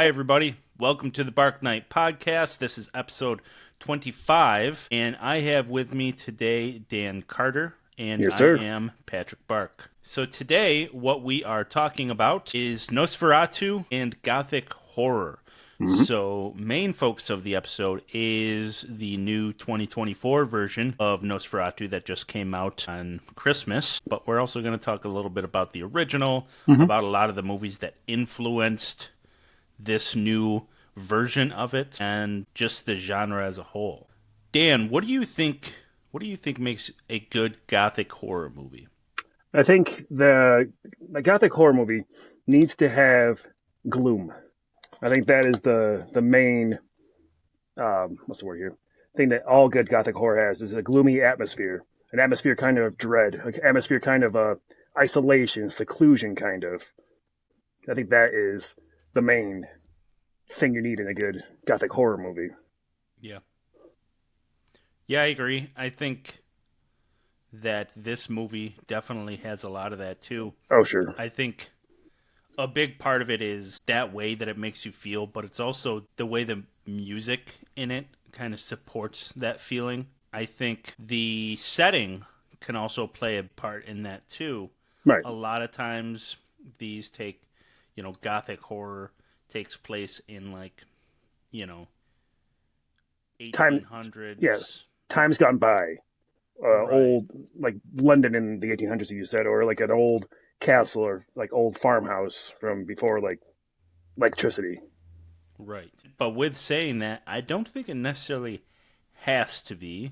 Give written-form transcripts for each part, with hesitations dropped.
Hi, everybody. Welcome to the Bark Night Podcast. This is episode 25, and I have with me today Dan Carter, and Yes, sir. I am Patrick Bark. So today, what we are talking about is Nosferatu and Gothic Horror. So, main focus of the episode is the new 2024 version of Nosferatu that just came out on Christmas. But we're also going to talk a little bit about the original, about a lot of the movies that influenced this new version of it, and just the genre as a whole. Dan, what do you think makes a good Gothic horror movie? I think the Gothic horror movie needs to have gloom. I think that is the main what's the word here? Thing that all good Gothic horror has is a gloomy atmosphere, an atmosphere kind of dread, an atmosphere kind of isolation, seclusion, kind of. I think that is the main thing you need in a good Gothic horror movie. Yeah, I agree. I think that this movie definitely has a lot of that too. Oh, sure. I think a big part of it is that way that it makes you feel, but it's also the way the music in it kind of supports that feeling. I think the setting can also play a part in that too. Right. A lot of times these take, Gothic horror takes place in 1800s. Yeah. Time's gone by. Right. Old, like London in the 1800s, you said, or like an old castle or like old farmhouse from before like electricity. Right. But with saying that, I don't think it necessarily has to be.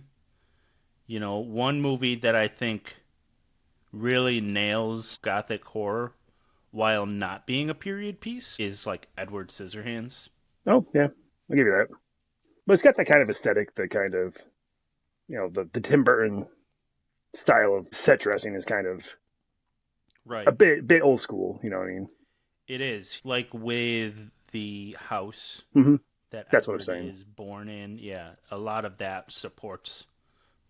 One movie that I think really nails Gothic horror while not being a period piece is like Edward Scissorhands. Oh, yeah, I'll give you that. But it's got that kind of aesthetic, the kind of, the Tim Burton style of set dressing is kind of Right. a bit old school, you know what I mean? It is. Like with the house that That's what I'm Edward saying. is born in. Yeah, a lot of that supports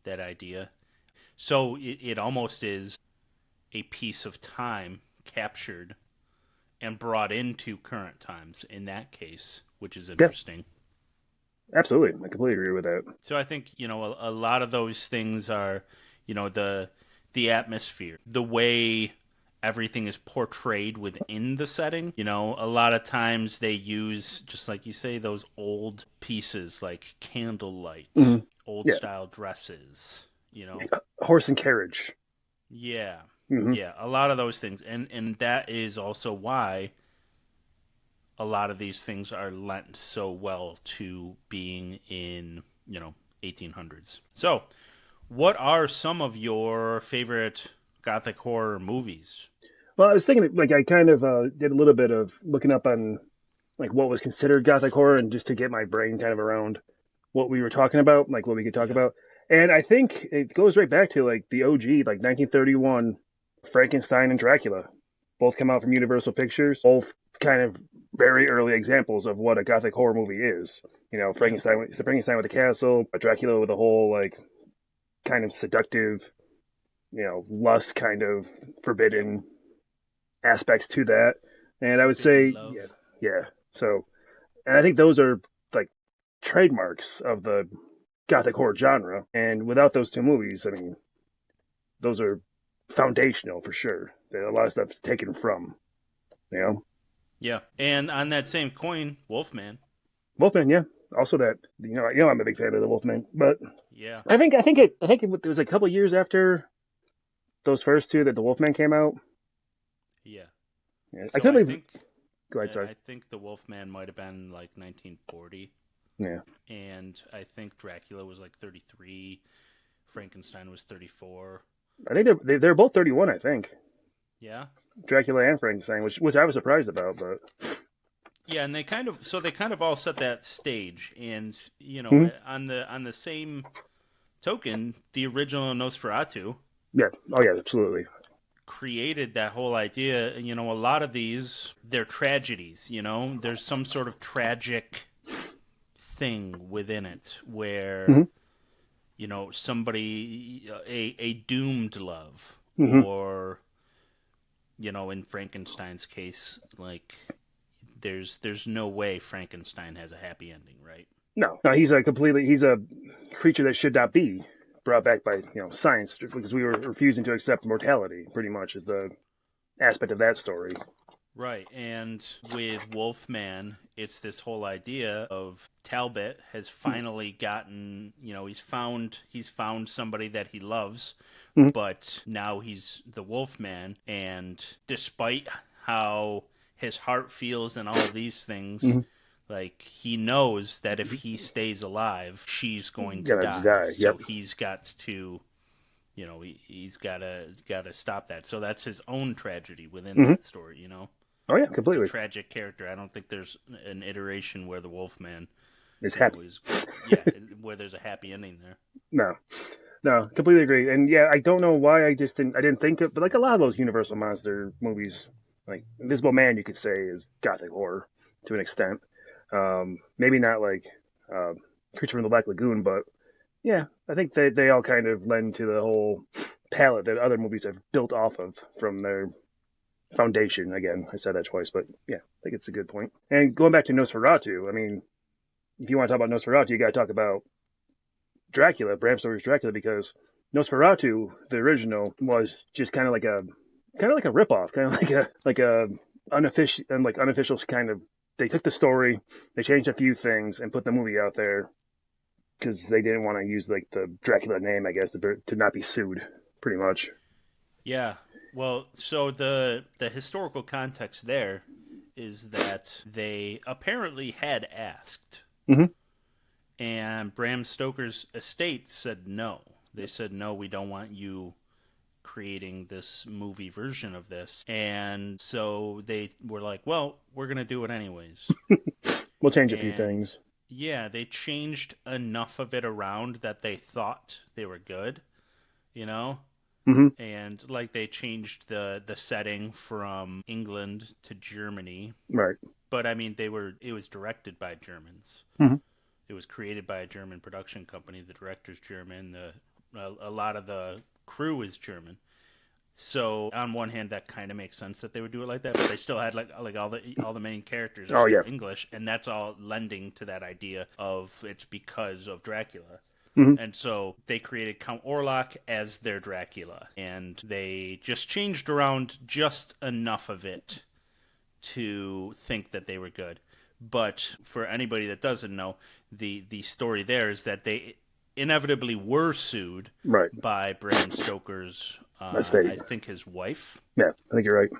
that idea. So it almost is a piece of time captured and brought into current times in that case, which is interesting. Absolutely. I completely agree with that. So I think, a lot of those things are, the atmosphere, the way everything is portrayed within the setting. A lot of times they use, just like you say, those old pieces like candlelight, old style dresses, Horse and carriage. Yeah. Mm-hmm. Yeah, a lot of those things. And that is also why a lot of these things are lent so well to being in, 1800s. So, what are some of your favorite Gothic horror movies? Well, I was thinking, like, I kind of did a little bit of looking up on, like, what was considered Gothic horror, and just to get my brain kind of around what we were talking about, like, what we could talk about. And I think it goes right back to, like, the OG, like, 1931, Frankenstein and Dracula. Both come out from Universal Pictures. Both kind of very early examples of what a Gothic horror movie is. Frankenstein with the castle, Dracula with the whole, like, kind of seductive, lust kind of forbidden aspects to that. And I would say, yeah. So, and I think those are like trademarks of the Gothic horror genre. And without those two movies, I mean, those are foundational for sure. A lot of stuff's taken from, Yeah, and on that same coin, Wolfman. Wolfman, yeah. Also that, I'm a big fan of the Wolfman, but yeah, I think it was a couple years after those first two that the Wolfman came out. Yeah. Yeah. So Go ahead, sorry. I think the Wolfman might have been like 1940. Yeah. And I think Dracula was like 33. Frankenstein was 34. I think they're both 31, I think. Yeah. Dracula and Frankenstein, which I was surprised about, but yeah, and they kind of all set that stage, and on the same token, the original Nosferatu. Yeah. Oh yeah, absolutely. Created that whole idea. A lot of these, they're tragedies. There's some sort of tragic thing within it where somebody a doomed love or in Frankenstein's case, like there's no way Frankenstein has a happy ending, right? No, he's a creature that should not be brought back by science because we were refusing to accept mortality. Pretty much is the aspect of that story. Right, and with Wolfman, it's this whole idea of Talbot has finally gotten, he's found somebody that he loves, but now he's the Wolfman, and despite how his heart feels and all of these things, like, he knows that if he stays alive, she's going to die. So he's got to, he's got to stop that. So that's his own tragedy within that story, Oh yeah, completely. It's a tragic character. I don't think there's an iteration where the Wolfman is happy. Where there's a happy ending there. No, completely agree. And yeah, I don't know why I didn't think of, but like a lot of those Universal monster movies, like Invisible Man, you could say is Gothic horror to an extent. Maybe not like Creature from the Black Lagoon, but yeah, I think they all kind of lend to the whole palette that other movies have built off of from their foundation. Again, I said that twice, but yeah, I think it's a good point. And going back to Nosferatu, I mean, if you want to talk about Nosferatu, you got to talk about Dracula, Bram Stoker's Dracula, because Nosferatu, the original, was just kind of like a ripoff, kind of like a unofficial kind of. They took the story, they changed a few things, and put the movie out there because they didn't want to use like the Dracula name, I guess, to not be sued, pretty much. Yeah. Well, so the historical context there is that they apparently had asked, and Bram Stoker's estate said no. They said, no, we don't want you creating this movie version of this. And so they were like, well, we're going to do it anyways. We'll change a few things. Yeah, they changed enough of it around that they thought they were good, And like they changed the setting from England to Germany. Right. But I mean, it was directed by Germans. It was created by a German production company. The director's German. A lot of the crew is German. So on one hand, that kind of makes sense that they would do it like that, but they still had like all the main characters are still English, and that's all lending to that idea of it's because of Dracula. And so they created Count Orlok as their Dracula, and they just changed around just enough of it to think that they were good. But for anybody that doesn't know, the story there is that they inevitably were sued by Bram Stoker's, I think his wife. Yeah, I think you're right.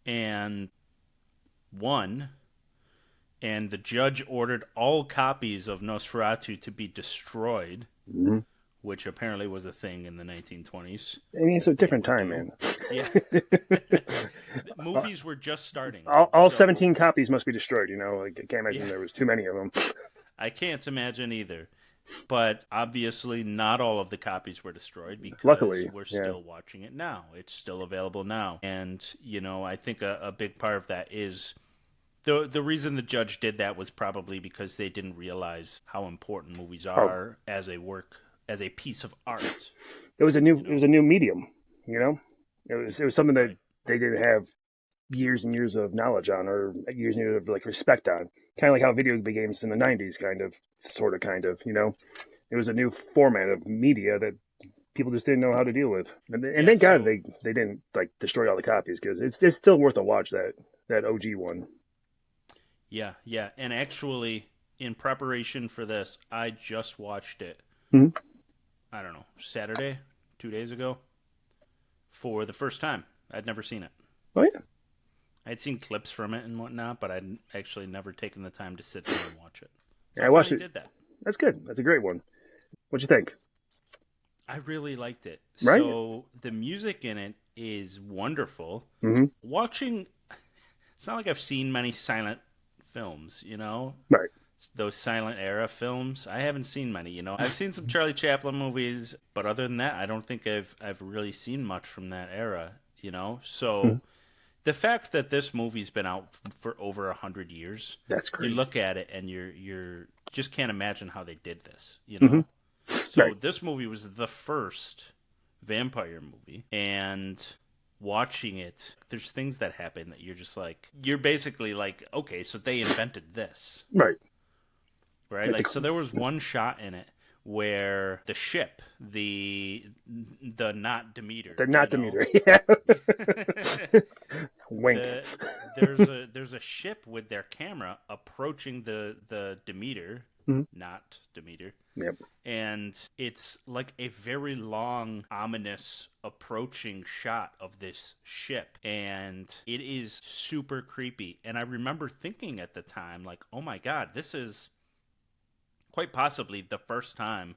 And won. And the judge ordered all copies of Nosferatu to be destroyed, which apparently was a thing in the 1920s. I mean, it's a different time, man. Yeah. Movies were just starting. All 17 copies must be destroyed, Like, I can't imagine there was too many of them. I can't imagine either. But obviously not all of the copies were destroyed because luckily, we're still watching it now. It's still available now. And, I think a big part of that is the reason the judge did that was probably because they didn't realize how important movies are as a piece of art. It was a new medium, It was something that they didn't have years and years of knowledge on, or years and years of like respect on. Kind of like how video games in the 90s kind of. It was a new format of media that people just didn't know how to deal with. And thank God they didn't like destroy all the copies, because it's still worth a watch, that OG one. Yeah. And actually, in preparation for this, I just watched it, I don't know, Saturday, 2 days ago, for the first time. I'd never seen it. Oh, yeah. I'd seen clips from it and whatnot, but I'd actually never taken the time to sit down and watch it. So I watched it. Did that. That's good. That's a great one. What'd you think? I really liked it. Right? So the music in it is wonderful. Watching, it's not like I've seen many silent films, Right. Those silent era films, I haven't seen many, I've seen some Charlie Chaplin movies, but other than that, I don't think I've really seen much from that era, So the fact that this movie's been out for over 100 years, that's crazy. You look at it and you're just can't imagine how they did this, So this movie was the first vampire movie, and watching it, there's things that happen that you're just like, you're basically like, okay, so they invented this. Right. Like, so there was one shot in it where the ship, the not Demeter. They're not Demeter, yeah. Wink. There's a ship with their camera approaching the Demeter, not Demeter. Yep. And it's like a very long, ominous, approaching shot of this ship. And it is super creepy. And I remember thinking at the time, like, oh my God, this is quite possibly the first time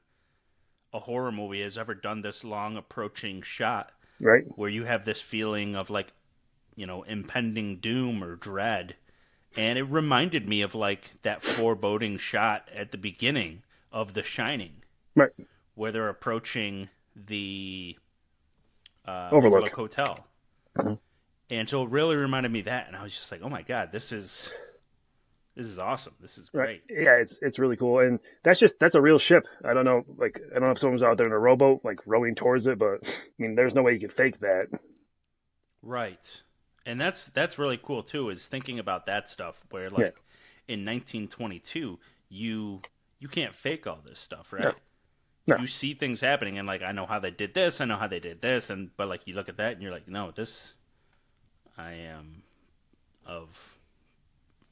a horror movie has ever done this long approaching shot. Right. Where you have this feeling of, like, you know, impending doom or dread. And it reminded me of, like, that foreboding shot at the beginning of The Shining. Right. Where they're approaching the Overlook Hotel. Mm-hmm. And so it really reminded me of that. And I was just like, oh my God, this is awesome. This is great. Right. Yeah, it's really cool. And that's a real ship. I don't know if someone's out there in a rowboat, like, rowing towards it, but I mean, there's no way you could fake that. Right. And that's really cool too, is thinking about that stuff where, like, in 1922, you can't fake all this stuff, right? No. You see things happening and, like, I know how they did this, but, like, you look at that and you're like, no, I am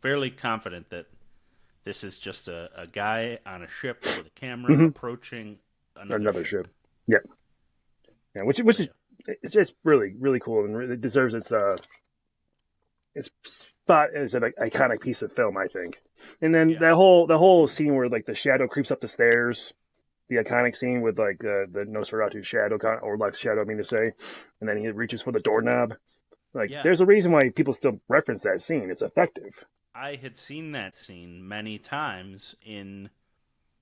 fairly confident that this is just a guy on a ship with a camera approaching another ship. Yeah. Yeah, which is it's just really, really cool and really deserves its spot as an iconic piece of film, I think. And then the whole scene where, like, the shadow creeps up the stairs, the iconic scene with, like, the Nosferatu shadow, or Lex shadow, I mean to say, and then he reaches for the doorknob. Like, there's a reason why people still reference that scene. It's effective. I had seen that scene many times in,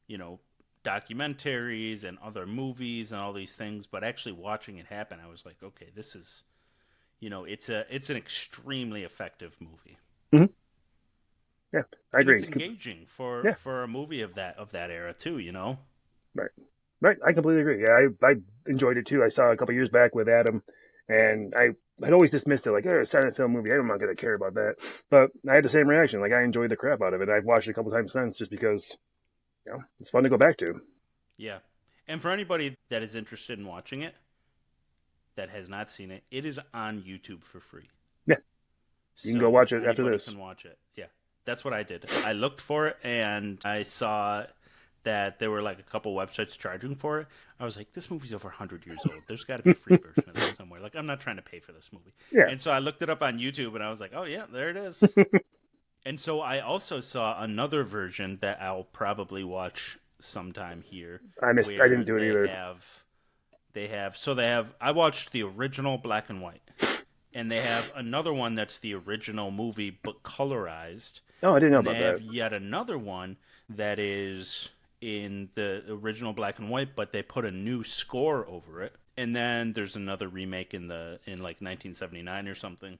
you know, documentaries and other movies and all these things, but actually watching it happen, I was like, okay, this is, you know, it's an extremely effective movie. Mm-hmm. Yeah, I agree. It's engaging for a movie of that era too, you know. Right. I completely agree. Yeah, I enjoyed it too. I saw it a couple years back with Adam, and I'd always dismissed it like, oh, a silent film movie. I'm not going to care about that. But I had the same reaction. Like, I enjoyed the crap out of it. I've watched it a couple times since just because, you know, it's fun to go back to. Yeah. And for anybody that is interested in watching it, that has not seen it, it is on YouTube for free. Yeah. You can go watch it after this. You can watch it. Yeah. That's what I did. I looked for it, and I saw that there were, like, a couple websites charging for it. I was like, this movie's over 100 years old. There's got to be a free version of this somewhere. Like, I'm not trying to pay for this movie. Yeah. And so I looked it up on YouTube, and I was like, oh, yeah, there it is. And so I also saw another version that I'll probably watch sometime here. I didn't do it either. I watched the original black and white. And they have another one that's the original movie, but colorized. Oh, I didn't know about that. They have yet another one that is in the original black and white, but they put a new score over it. And then there's another remake in like 1979 or something.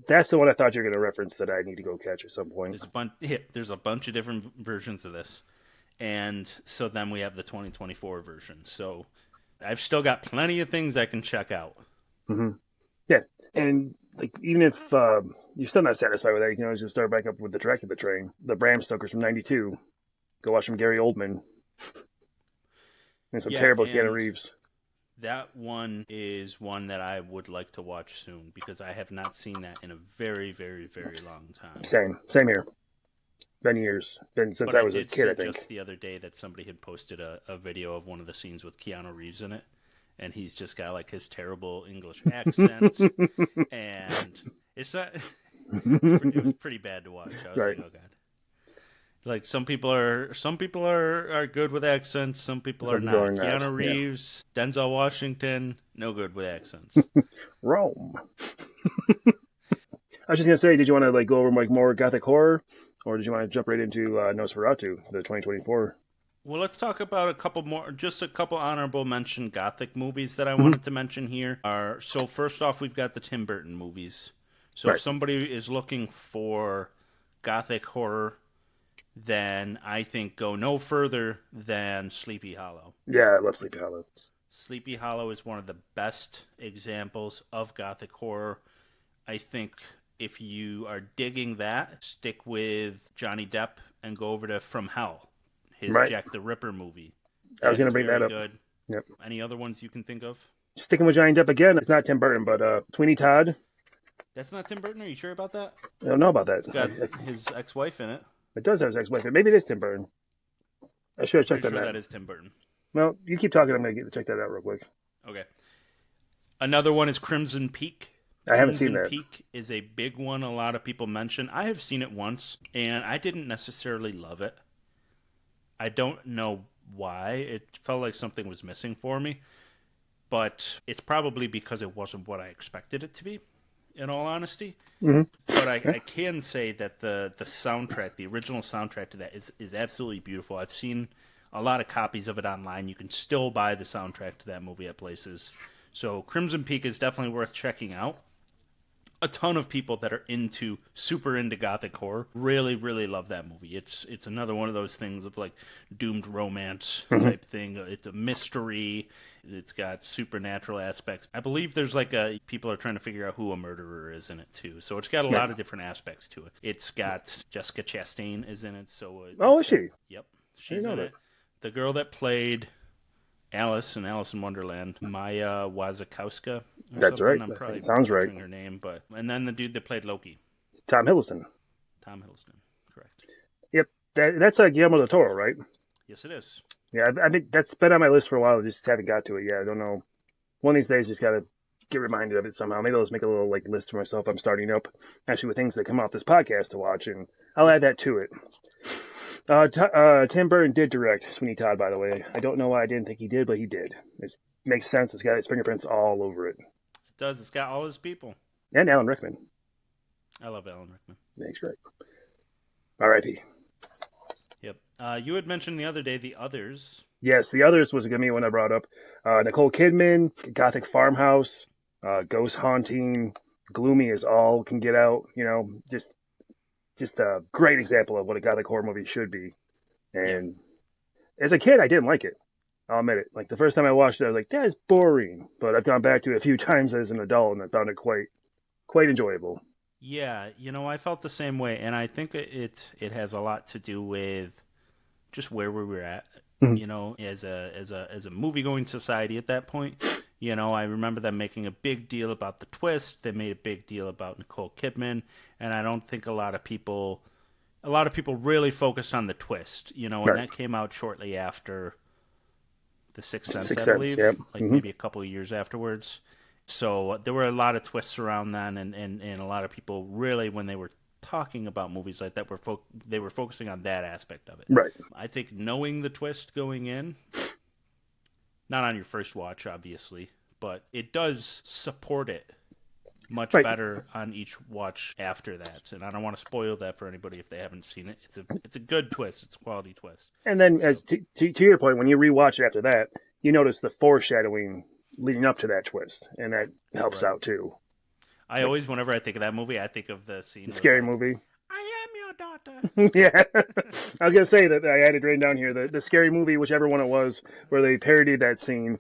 That's the one I thought you were going to reference that I need to go catch at some point. There's a bunch of different versions of this. And so then we have the 2024 version. So I've still got plenty of things I can check out. Mm-hmm. Yeah. And, like, even if you're still not satisfied with that, you can always just start back up with the Dracula train. The Bram Stokers from 92. Go watch some Gary Oldman. And some terrible Keanu Reeves. That one is one that I would like to watch soon, because I have not seen that in a very, very, very long time. Same here. Been years. Been since I was a kid, I think. Just the other day that somebody had posted a video of one of the scenes with Keanu Reeves in it. And he's just got, like, his terrible English accent. And it was pretty bad to watch. I was like, oh, God. Like, some people are good with accents, some people are not. Keanu Reeves, Denzel Washington, no good with accents. Rome. I was just gonna say, did you want to, like, go over, like, more Gothic horror, or did you want to jump right into Nosferatu, the 2024? Well, let's talk about a couple honorable mention Gothic movies that I wanted to mention here. So first off, we've got the Tim Burton movies. So if somebody is looking for Gothic horror, then I think go no further than Sleepy Hollow. Yeah, I love Sleepy Hollow. Sleepy Hollow is one of the best examples of Gothic horror. I think if you are digging that, stick with Johnny Depp and go over to From Hell, his Right. Jack the Ripper movie. I was going to bring that up. Good. Yep. Any other ones you can think of? Sticking with Johnny Depp again, it's not Tim Burton, but Sweeney Todd. That's not Tim Burton? Are you sure about that? I don't know about that. It's got his ex-wife in it. It does have his ex-wife. Maybe it is Tim Burton. I should have checked Pretty on sure that. that is Tim Burton. Well, you keep talking. I'm going to check that out real quick. Okay. Another one is Crimson Peak. I haven't seen that. Crimson Peak is a big one a lot of people mention. I have seen it once, and I didn't necessarily love it. I don't know why. It felt like something was missing for me. But it's probably because it wasn't what I expected it to be, in all honesty. Mm-hmm. But I can say that the soundtrack, the original soundtrack to that is absolutely beautiful. I've seen a lot of copies of it online. You can still buy the soundtrack to that movie at places. So Crimson Peak is definitely worth checking out. A ton of people that are super into Gothic horror really, really love that movie. It's another one of those things of like doomed romance type thing. It's a mystery. It's got supernatural aspects. I believe there's people are trying to figure out who a murderer is in it too. So it's got a lot of different aspects to it. It's got Jessica Chastain is in it. So is she? Yep, she's in it. The girl that played Alice in Alice in Wonderland, Maya Wasikowska. That's right. I'm probably sounds right. Her name, and then the dude that played Loki, Tom Hiddleston. Correct. Yep, that's Guillermo del Toro, right? Yes, it is. Yeah, I think that's been on my list for a while. I just haven't got to it yet. I don't know. One of these days, just got to get reminded of it somehow. Maybe I'll just make a little list for myself. I'm starting up actually with things that come off this podcast to watch, and I'll add that to it. Tim Burton did direct Sweeney Todd, by the way. I don't know why I didn't think he did, but he did. It makes sense. It's got his fingerprints all over it. It does. It's got all his people. And Alan Rickman. I love Alan Rickman. Thanks, great. R.I.P. Yep. You had mentioned the other day The Others. Yes, The Others was a good one I brought up. Nicole Kidman, Gothic Farmhouse, Ghost Haunting, gloomy as all can get out. Just a great example of what a Gothic horror movie should be. And as a kid, I didn't like it. I'll admit it. Like the first time I watched it, I was like, that is boring. But I've gone back to it a few times as an adult, and I found it quite enjoyable. Yeah, I felt the same way, and I think it has a lot to do with just where we were at. Mm-hmm. As a movie-going society at that point. I remember them making a big deal about the twist. They made a big deal about Nicole Kidman, and I don't think a lot of people really focused on the twist. And that came out shortly after The Sixth Sense, I believe, yep. Maybe a couple of years afterwards. So there were a lot of twists around then, and a lot of people really, when they were talking about movies like that, they were focusing on that aspect of it. Right. I think knowing the twist going in, not on your first watch, obviously, but it does support it much better on each watch after that. And I don't want to spoil that for anybody if they haven't seen it. It's a good twist. It's a quality twist. And then, as to your point, when you rewatch it after that, you notice the foreshadowing leading up to that twist, and that helps out too. I always, whenever I think of that movie, I think of the scene. Scary movie. I am your daughter. Yeah. I was going to say that I had it written down here. The Scary Movie, whichever one it was, where they parodied that scene.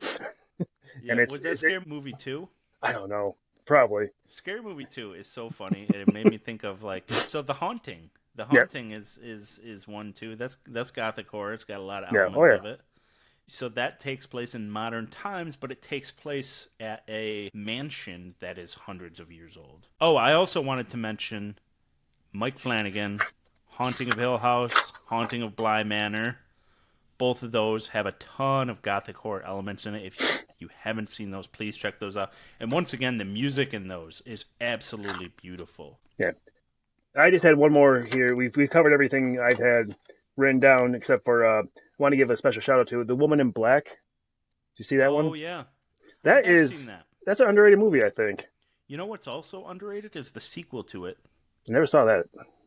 Yeah, and was that Scary Movie 2? I don't know. Probably. Scary Movie 2 is so funny. It made me think of The Haunting. The Haunting is one too. That's Gothic horror. It's got a lot of elements of it. So that takes place in modern times, but it takes place at a mansion that is hundreds of years old. Oh, I also wanted to mention Mike Flanagan, Haunting of Hill House, Haunting of Bly Manor. Both of those have a ton of Gothic horror elements in it. If you haven't seen those, please check those out. And once again, the music in those is absolutely beautiful. Yeah. I just had one more here. We've covered everything I've had written down except for I want to give a special shout out to The Woman in Black. Did you see that one? Oh yeah. That's an underrated movie, I think. You know what's also underrated is the sequel to it. I never saw that.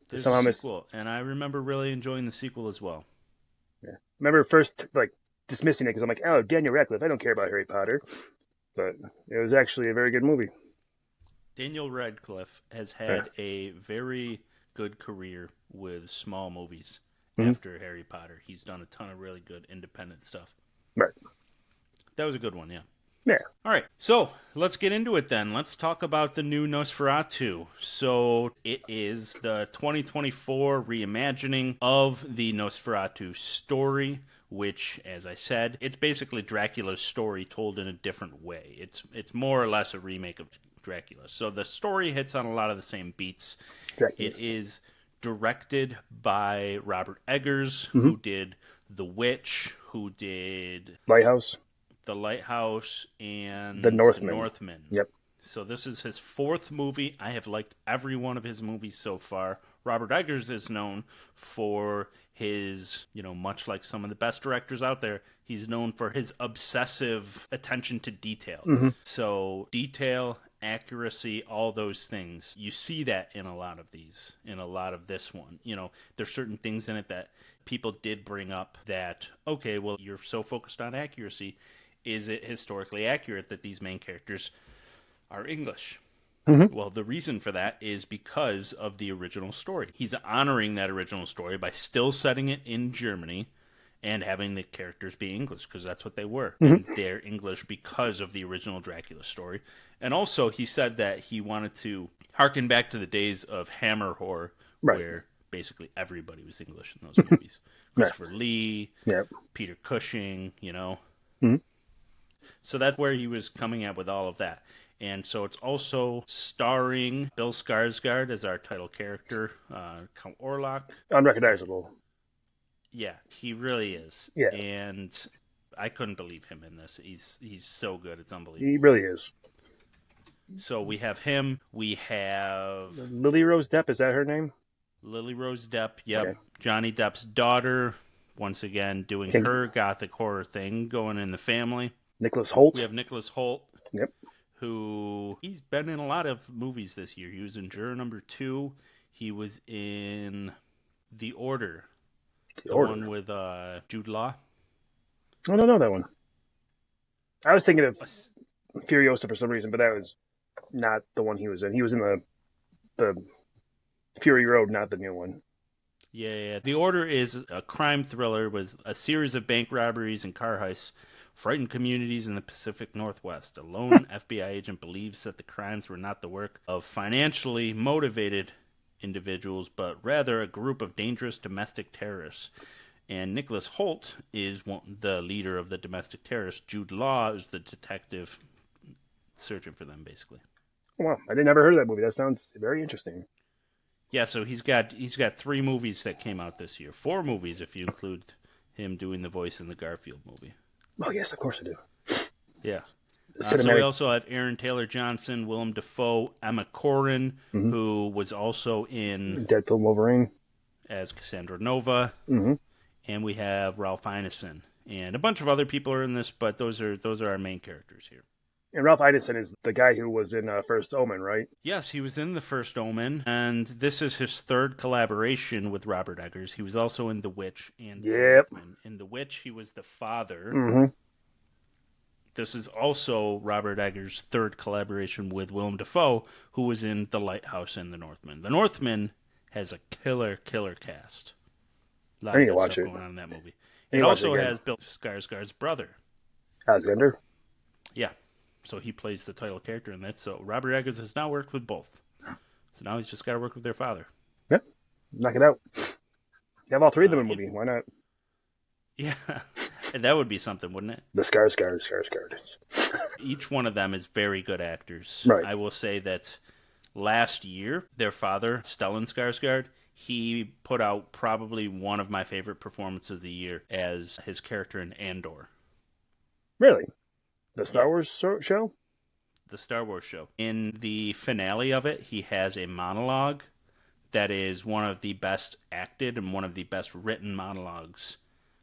There's a sequel, and I remember really enjoying the sequel as well. Yeah. Remember first dismissing it because I'm like, oh, Daniel Radcliffe, I don't care about Harry Potter. But it was actually a very good movie. Daniel Radcliffe has had a very good career with small movies after Harry Potter. He's done a ton of really good independent stuff. Right. That was a good one, yeah. Yeah. All right, so let's get into it then. Let's talk about the new Nosferatu. So it is the 2024 reimagining of the Nosferatu story, which, as I said, it's basically Dracula's story told in a different way. It's more or less a remake of Dracula. So the story hits on a lot of the same beats. Dracula's. It is directed by Robert Eggers, who did The Witch, who did Lighthouse. The Lighthouse, and The Northman. Yep. So this is his fourth movie. I have liked every one of his movies so far. Robert Eggers is known for his, much like some of the best directors out there, he's known for his obsessive attention to detail. So detail, accuracy, all those things. You see that in a lot of these, in a lot of this one. There's certain things in it that people did bring up that, okay, well, you're so focused on accuracy. Is it historically accurate that these main characters are English? Well, the reason for that is because of the original story. He's honoring that original story by still setting it in Germany and having the characters be English, because that's what they were. And they're English because of the original Dracula story. And also, he said that he wanted to harken back to the days of Hammer horror, where basically everybody was English in those movies. Christopher Lee, Peter Cushing, So that's where he was coming at with all of that. And so it's also starring Bill Skarsgård as our title character, Count Orlok. Unrecognizable. Yeah, he really is. Yeah. And I couldn't believe him in this. He's so good. It's unbelievable. He really is. So we have him. We have Lily Rose Depp, is that her name? Lily Rose Depp, yep. Okay. Johnny Depp's daughter, once again, doing her Gothic horror thing, going in the family. Nicholas Hoult. We have Nicholas Hoult. Yep. Who, he's been in a lot of movies this year. He was in Juror Number 2. He was in The Order. The one with Jude Law. I don't know that one. I was thinking of Furiosa for some reason, but that was not the one he was in. He was in the Fury Road, not the new one. Yeah. The Order is a crime thriller with a series of bank robberies and car heists, frightened communities in the Pacific Northwest. A lone FBI agent believes that the crimes were not the work of financially motivated individuals, but rather a group of dangerous domestic terrorists. And Nicholas Hoult is the leader of the domestic terrorists. Jude Law is the detective searching for them, basically. Wow, I never heard of that movie. That sounds very interesting. Yeah, so he's got 3 movies that came out this year. 4 movies if you include him doing the voice in the Garfield movie. Oh, yes, of course I do. Yeah. So we also have Aaron Taylor-Johnson, Willem Dafoe, Emma Corrin, who was also in Deadpool Wolverine as Cassandra Nova, and we have Ralph Ineson, and a bunch of other people are in this, but those are our main characters here. And Ralph Ineson is the guy who was in First Omen, right? Yes, he was in The First Omen, and this is his third collaboration with Robert Eggers. He was also in The Witch and The Northman. In The Witch, he was the father. This is also Robert Eggers' third collaboration with Willem Dafoe, who was in The Lighthouse and The Northman. The Northman has a killer cast. A lot I need to of watch stuff it. going on in that movie. It also has Bill Skarsgård's brother. Alexander? Yeah. So he plays the title character in that. So Robert Eggers has now worked with both. So now he's just got to work with their father. Yep. Knock it out. You have all 3 of them in a movie. Why not? Yeah. And that would be something, wouldn't it? The Skarsgård. Each one of them is very good actors. Right. I will say that last year, their father, Stellan Skarsgård, he put out probably one of my favorite performances of the year as his character in Andor. Really? The Star Wars show? The Star Wars show. In the finale of it, he has a monologue that is one of the best acted and one of the best written monologues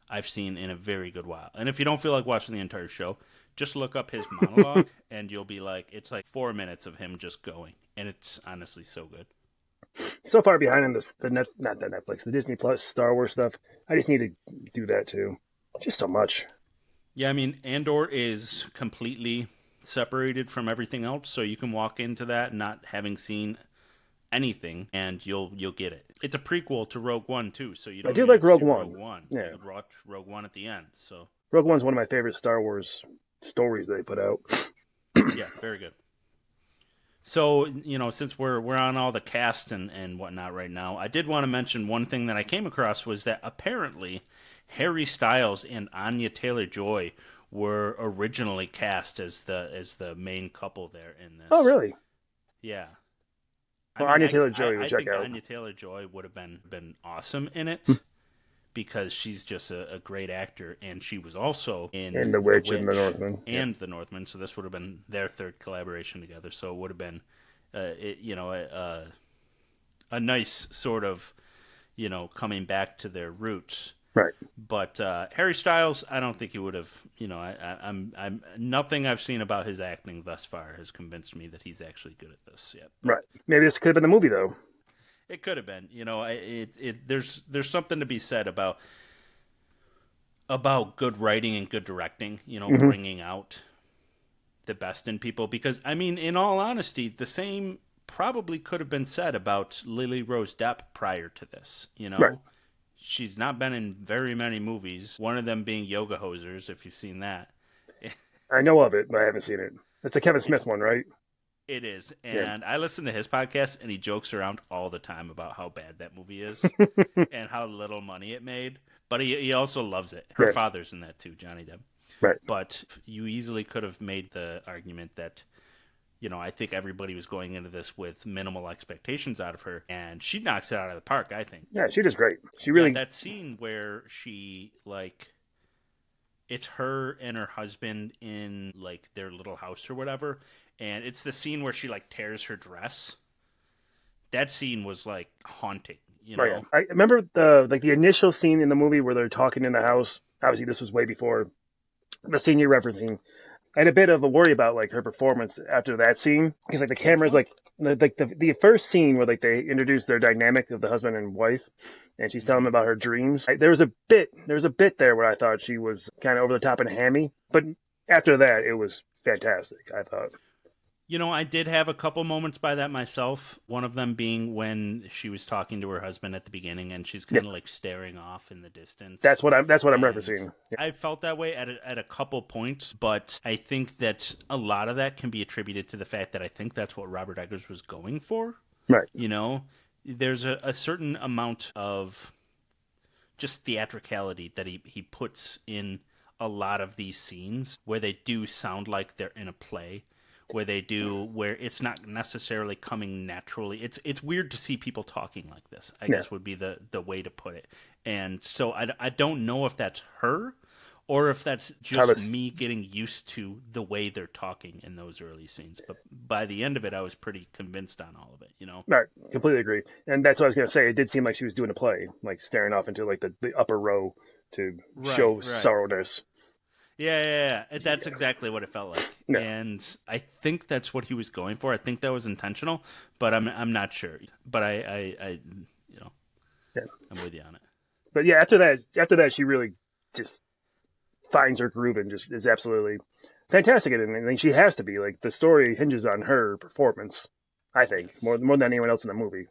I've seen in a very good while. And if you don't feel like watching the entire show, just look up his monologue and you'll be like, it's like 4 minutes of him just going. And it's honestly so good. So far behind on the Disney Plus Star Wars stuff. I just need to do that too. Just so much. Yeah, I mean, Andor is completely separated from everything else, so you can walk into that not having seen anything, and you'll get it. It's a prequel to Rogue One too, so you don't. I do like Rogue One. Rogue One. Yeah, you watch Rogue One at the end. So Rogue One's one of my favorite Star Wars stories they put out. Yeah, very good. So, since we're on all the cast and whatnot right now, I did want to mention one thing that I came across was that apparently Harry Styles and Anya Taylor-Joy were originally cast as the main couple there in this. Oh, really? Yeah. Well, Anya Taylor-Joy would check out. I think Anya Taylor-Joy would have been awesome in it because she's just a great actor, and she was also in The Witch and The Northman. And The Northman, so this would have been their third collaboration together. So it would have been, a nice sort of, coming back to their roots. Right. But Harry Styles, I don't think he would have. I'm nothing I've seen about his acting thus far has convinced me that he's actually good at this yet. But right. Maybe this could have been the movie though. It could have been. There's something to be said about good writing and good directing. Bringing out the best in people. Because in all honesty, the same probably could have been said about Lily Rose Depp prior to this. Right. She's not been in very many movies, one of them being Yoga Hosers, if you've seen that. I know of it, but I haven't seen it. It's a Kevin Smith one, right? It is. And I listen to his podcast, and he jokes around all the time about how bad that movie is and how little money it made. But he also loves it. Her father's in that too, Johnny Depp. Right. But you easily could have made the argument that, I think everybody was going into this with minimal expectations out of her, and she knocks it out of the park, I think. Yeah, she does great. She really... that scene where she, it's her and her husband in, their little house or whatever, and it's the scene where she, tears her dress. That scene was, haunting, Right. I remember the initial scene in the movie where they're talking in the house. Obviously, this was way before the scene you're referencing. I had a bit of a worry about her performance after that scene because the camera's the first scene where they introduce their dynamic of the husband and wife, and she's telling them about her dreams. There was a bit there where I thought she was kind of over the top and hammy, but after that it was fantastic, I thought. I did have a couple moments by that myself. One of them being when she was talking to her husband at the beginning, and she's kind of staring off in the distance. That's what I'm referencing. Yeah. I felt that way at a couple points, but I think that a lot of that can be attributed to the fact that I think that's what Robert Eggers was going for. Right. There's a certain amount of just theatricality that he puts in a lot of these scenes where they do sound like they're in a play. Where it's not necessarily coming naturally. It's weird to see people talking like this, I guess would be the way to put it. And so I don't know if that's her or if that's just me getting used to the way they're talking in those early scenes. But by the end of it, I was pretty convinced on all of it, Right, completely agree. And that's what I was going to say. It did seem like she was doing a play, staring off into the upper row to show sorrowness. Yeah. That's exactly what it felt like. Yeah. And I think that's what he was going for. I think that was intentional, but I'm not sure. But I'm with you on it. But yeah, after that, she really just finds her groove and just is absolutely fantastic at it. And I think she has to be. The story hinges on her performance, I think, more than anyone else in the movie.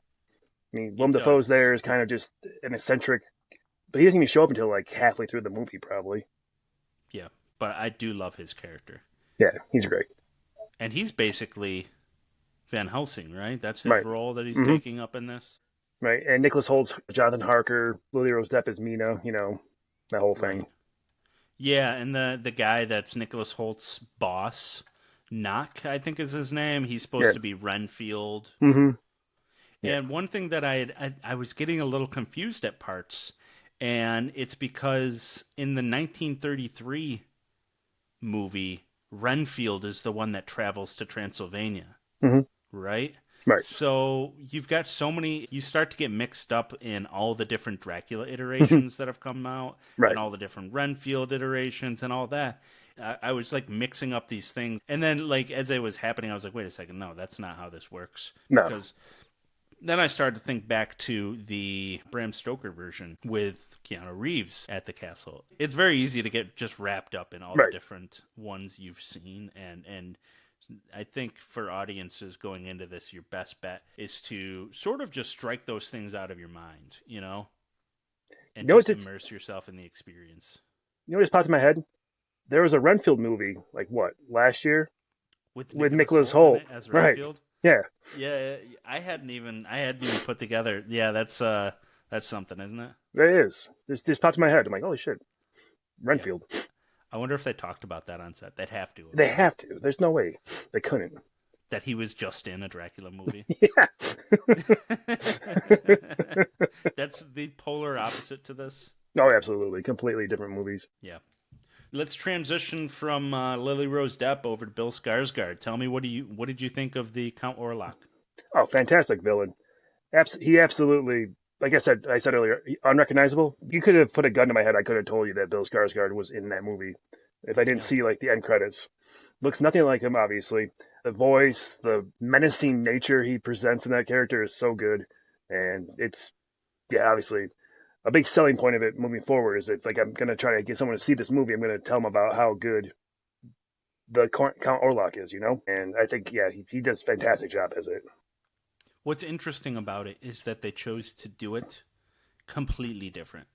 Willem Dafoe's there is kind of just an eccentric, but he doesn't even show up until halfway through the movie, probably. Yeah, but I do love his character. Yeah, he's great. And he's basically Van Helsing, right? That's his role that he's taking up in this. Right, and Nicholas Holt's Jonathan Harker, Lily Rose Depp is Mina, that whole thing. Yeah, and the guy that's Nicholas Holt's boss, Knock, I think is his name. He's supposed to be Renfield. Mm-hmm. Yeah. And one thing that I was getting a little confused at parts, and it's because in the 1933 movie, Renfield is the one that travels to Transylvania, right? Right. So you've got you start to get mixed up in all the different Dracula iterations that have come out, and all the different Renfield iterations and all that. I was mixing up these things. And then as it was happening, I was like, wait a second, no, that's not how this works. No. Because then I started to think back to the Bram Stoker version with Keanu Reeves at the castle. It's very easy to get just wrapped up in all the different ones you've seen. And I think for audiences going into this, your best bet is to sort of just strike those things out of your mind, and just immerse yourself in the experience. You know what just popped in my head? there was a Renfield movie, like what, last year? With With Nicholas Nicholas Holt in Holt. it as Right. Renfield. Yeah. Yeah, I hadn't even put together. Yeah, that's something, isn't it? There is. This popped in my head. I'm like, holy shit, Yeah. Renfield. I wonder if they talked about that on set. They'd have to, They right? have to. There's no way. They couldn't. That he was just in a Dracula movie. Yeah. That's the polar opposite to this. Oh, absolutely. Completely different movies. Yeah. Let's transition from Lily Rose Depp over to Bill Skarsgård. Tell me, what did you think of the Count Orlok? Oh, fantastic villain. He absolutely, like I said earlier, unrecognizable. You could have put a gun to my head. I could have told you that Bill Skarsgård was in that movie if I didn't Yeah. see like the end credits. Looks nothing like him, obviously. The voice, the menacing nature he presents in that character is so good, and it's obviously a big selling point of it moving forward. Is it's like I'm gonna try to get someone to see this movie. I'm gonna tell them about how good the Count Orlok is, and I think he does a fantastic job as it. What's interesting about it is that they chose to do it completely different.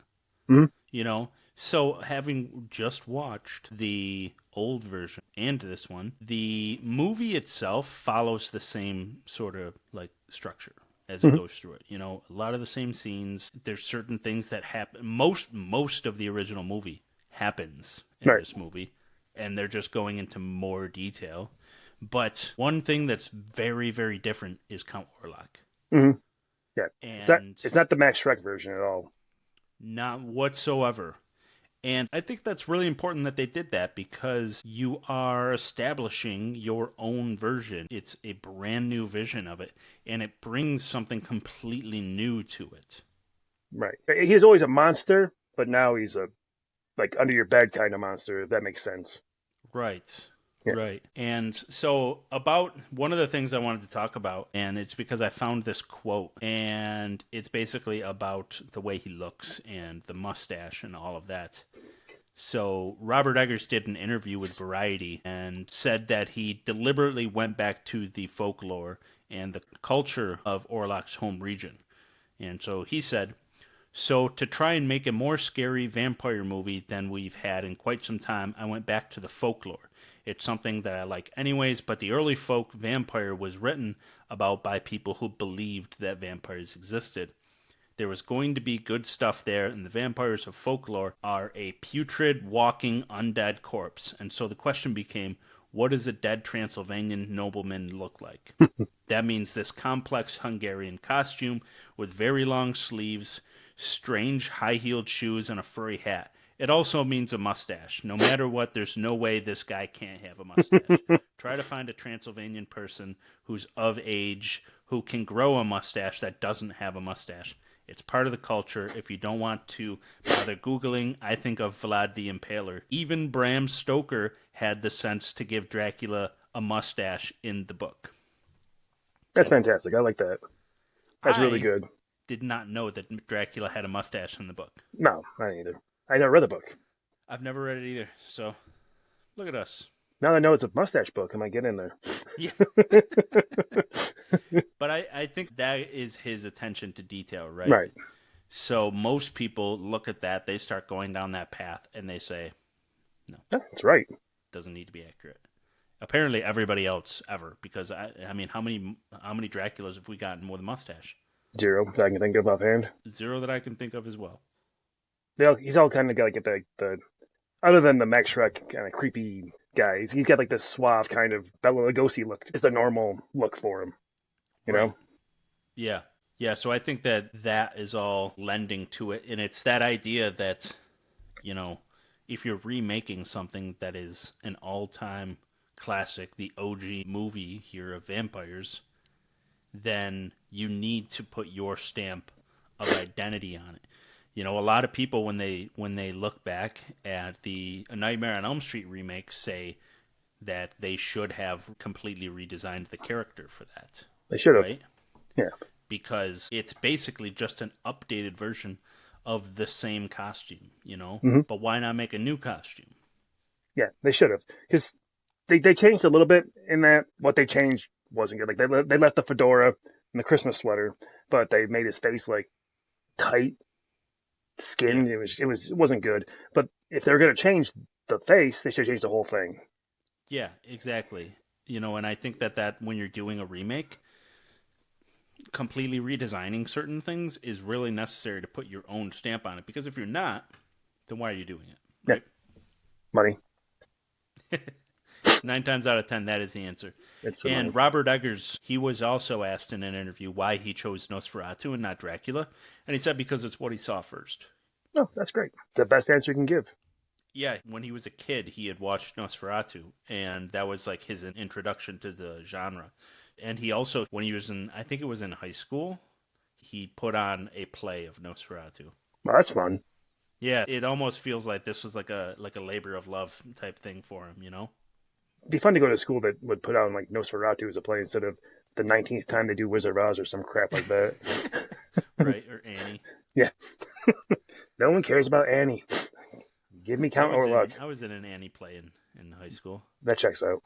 Mhm. So having just watched the old version and this one, the movie itself follows the same sort of like structure as it goes through it. A lot of the same scenes. There's certain things that happen. Most of the original movie happens in Right. this movie, and they're just going into more detail. But one thing that's very, very different is Count Orlok. Mm-hmm. Yeah, And it's not the Max Shrek version at all. not whatsoever. And I think that's really important that they did that because you are establishing your own version. It's a brand new vision of it, and it brings something completely new to it. Right. He's always a monster, but now he's a like under your bed kind of monster, if that makes sense. Right. Yeah. Right. And so, about one of the things I wanted to talk about, and it's because I found this quote, and it's basically about the way he looks and the mustache and all of that. So, Robert Eggers did an interview with Variety and said that he deliberately went back to the folklore and the culture of Orlok's home region. And so he said, so to try and make a more scary vampire movie than we've had in quite some time, I went back to the folklore. It's something that I like anyways, but the early folk vampire was written about by people who believed that vampires existed. There was going to be good stuff there, and the vampires of folklore are a putrid, walking, undead corpse. And so the question became, what does a dead Transylvanian nobleman look like? That means this complex Hungarian costume with very long sleeves, strange high-heeled shoes, and a furry hat. It also means a mustache. No matter what, there's no way this guy can't have a mustache. Try to find a Transylvanian person who's of age who can grow a mustache that doesn't have a mustache. It's part of the culture. If you don't want to bother Googling, I think of Vlad the Impaler. Even Bram Stoker had the sense to give Dracula a mustache in the book. That's fantastic. I like that. That's really I good. did not know that Dracula had a mustache in the book. No, I didn't either. I never read the book. I've never read it either, so look at us. Now that I know it's a mustache book, I might get in there. Yeah. But I think that is his attention to detail, right? Right. So most people look at that, they start going down that path, and they say, no, That's right. doesn't need to be accurate. Apparently everybody else ever, because I mean, how many Draculas have we gotten with a mustache? 0 that I can think of offhand. 0 that I can think of as well. He's all kind of got like the other than the Max Shrek kind of creepy guy. He's got like this suave kind of Bela Lugosi look. It's the normal look for him. You know? Yeah. Yeah, so I think that is all lending to it, and it's that idea that, if you're remaking something that is an all-time classic, the OG movie here of vampires, then you need to put your stamp of identity on it. A lot of people when they look back at the A Nightmare on Elm Street remake say that they should have completely redesigned the character for that. They should have. Right? Yeah. Because it's basically just an updated version of the same costume, Mm-hmm. But why not make a new costume? Yeah, they should have. Because they changed a little bit in that. What they changed wasn't good. Like they left the fedora and the Christmas sweater, but they made his face like tight skin. Yeah. It wasn't good. But if they're gonna change the face, they should change the whole thing. Yeah, exactly. And I think that when you're doing a remake, completely redesigning certain things is really necessary to put your own stamp on it. Because if you're not, then why are you doing it, Yeah, right? money. 9 times out of 10, that is the answer. It's for And money. Robert Eggers, he was also asked in an interview why he chose Nosferatu and not Dracula. And he said because it's what he saw first. Oh, that's great. The best answer you can give. Yeah, when he was a kid, he had watched Nosferatu, and that was like his introduction to the genre. And he also, when he was I think it was in high school, he put on a play of Nosferatu. Well, that's fun. Yeah, it almost feels like this was like a labor of love type thing for him, It'd be fun to go to a school that would put on like Nosferatu as a play instead of the 19th time they do Wizard of Oz or some crap like that. Right, or Annie. Yeah. No one cares about Annie. Give me Count Orlok. I was in an Annie play in high school. That checks out.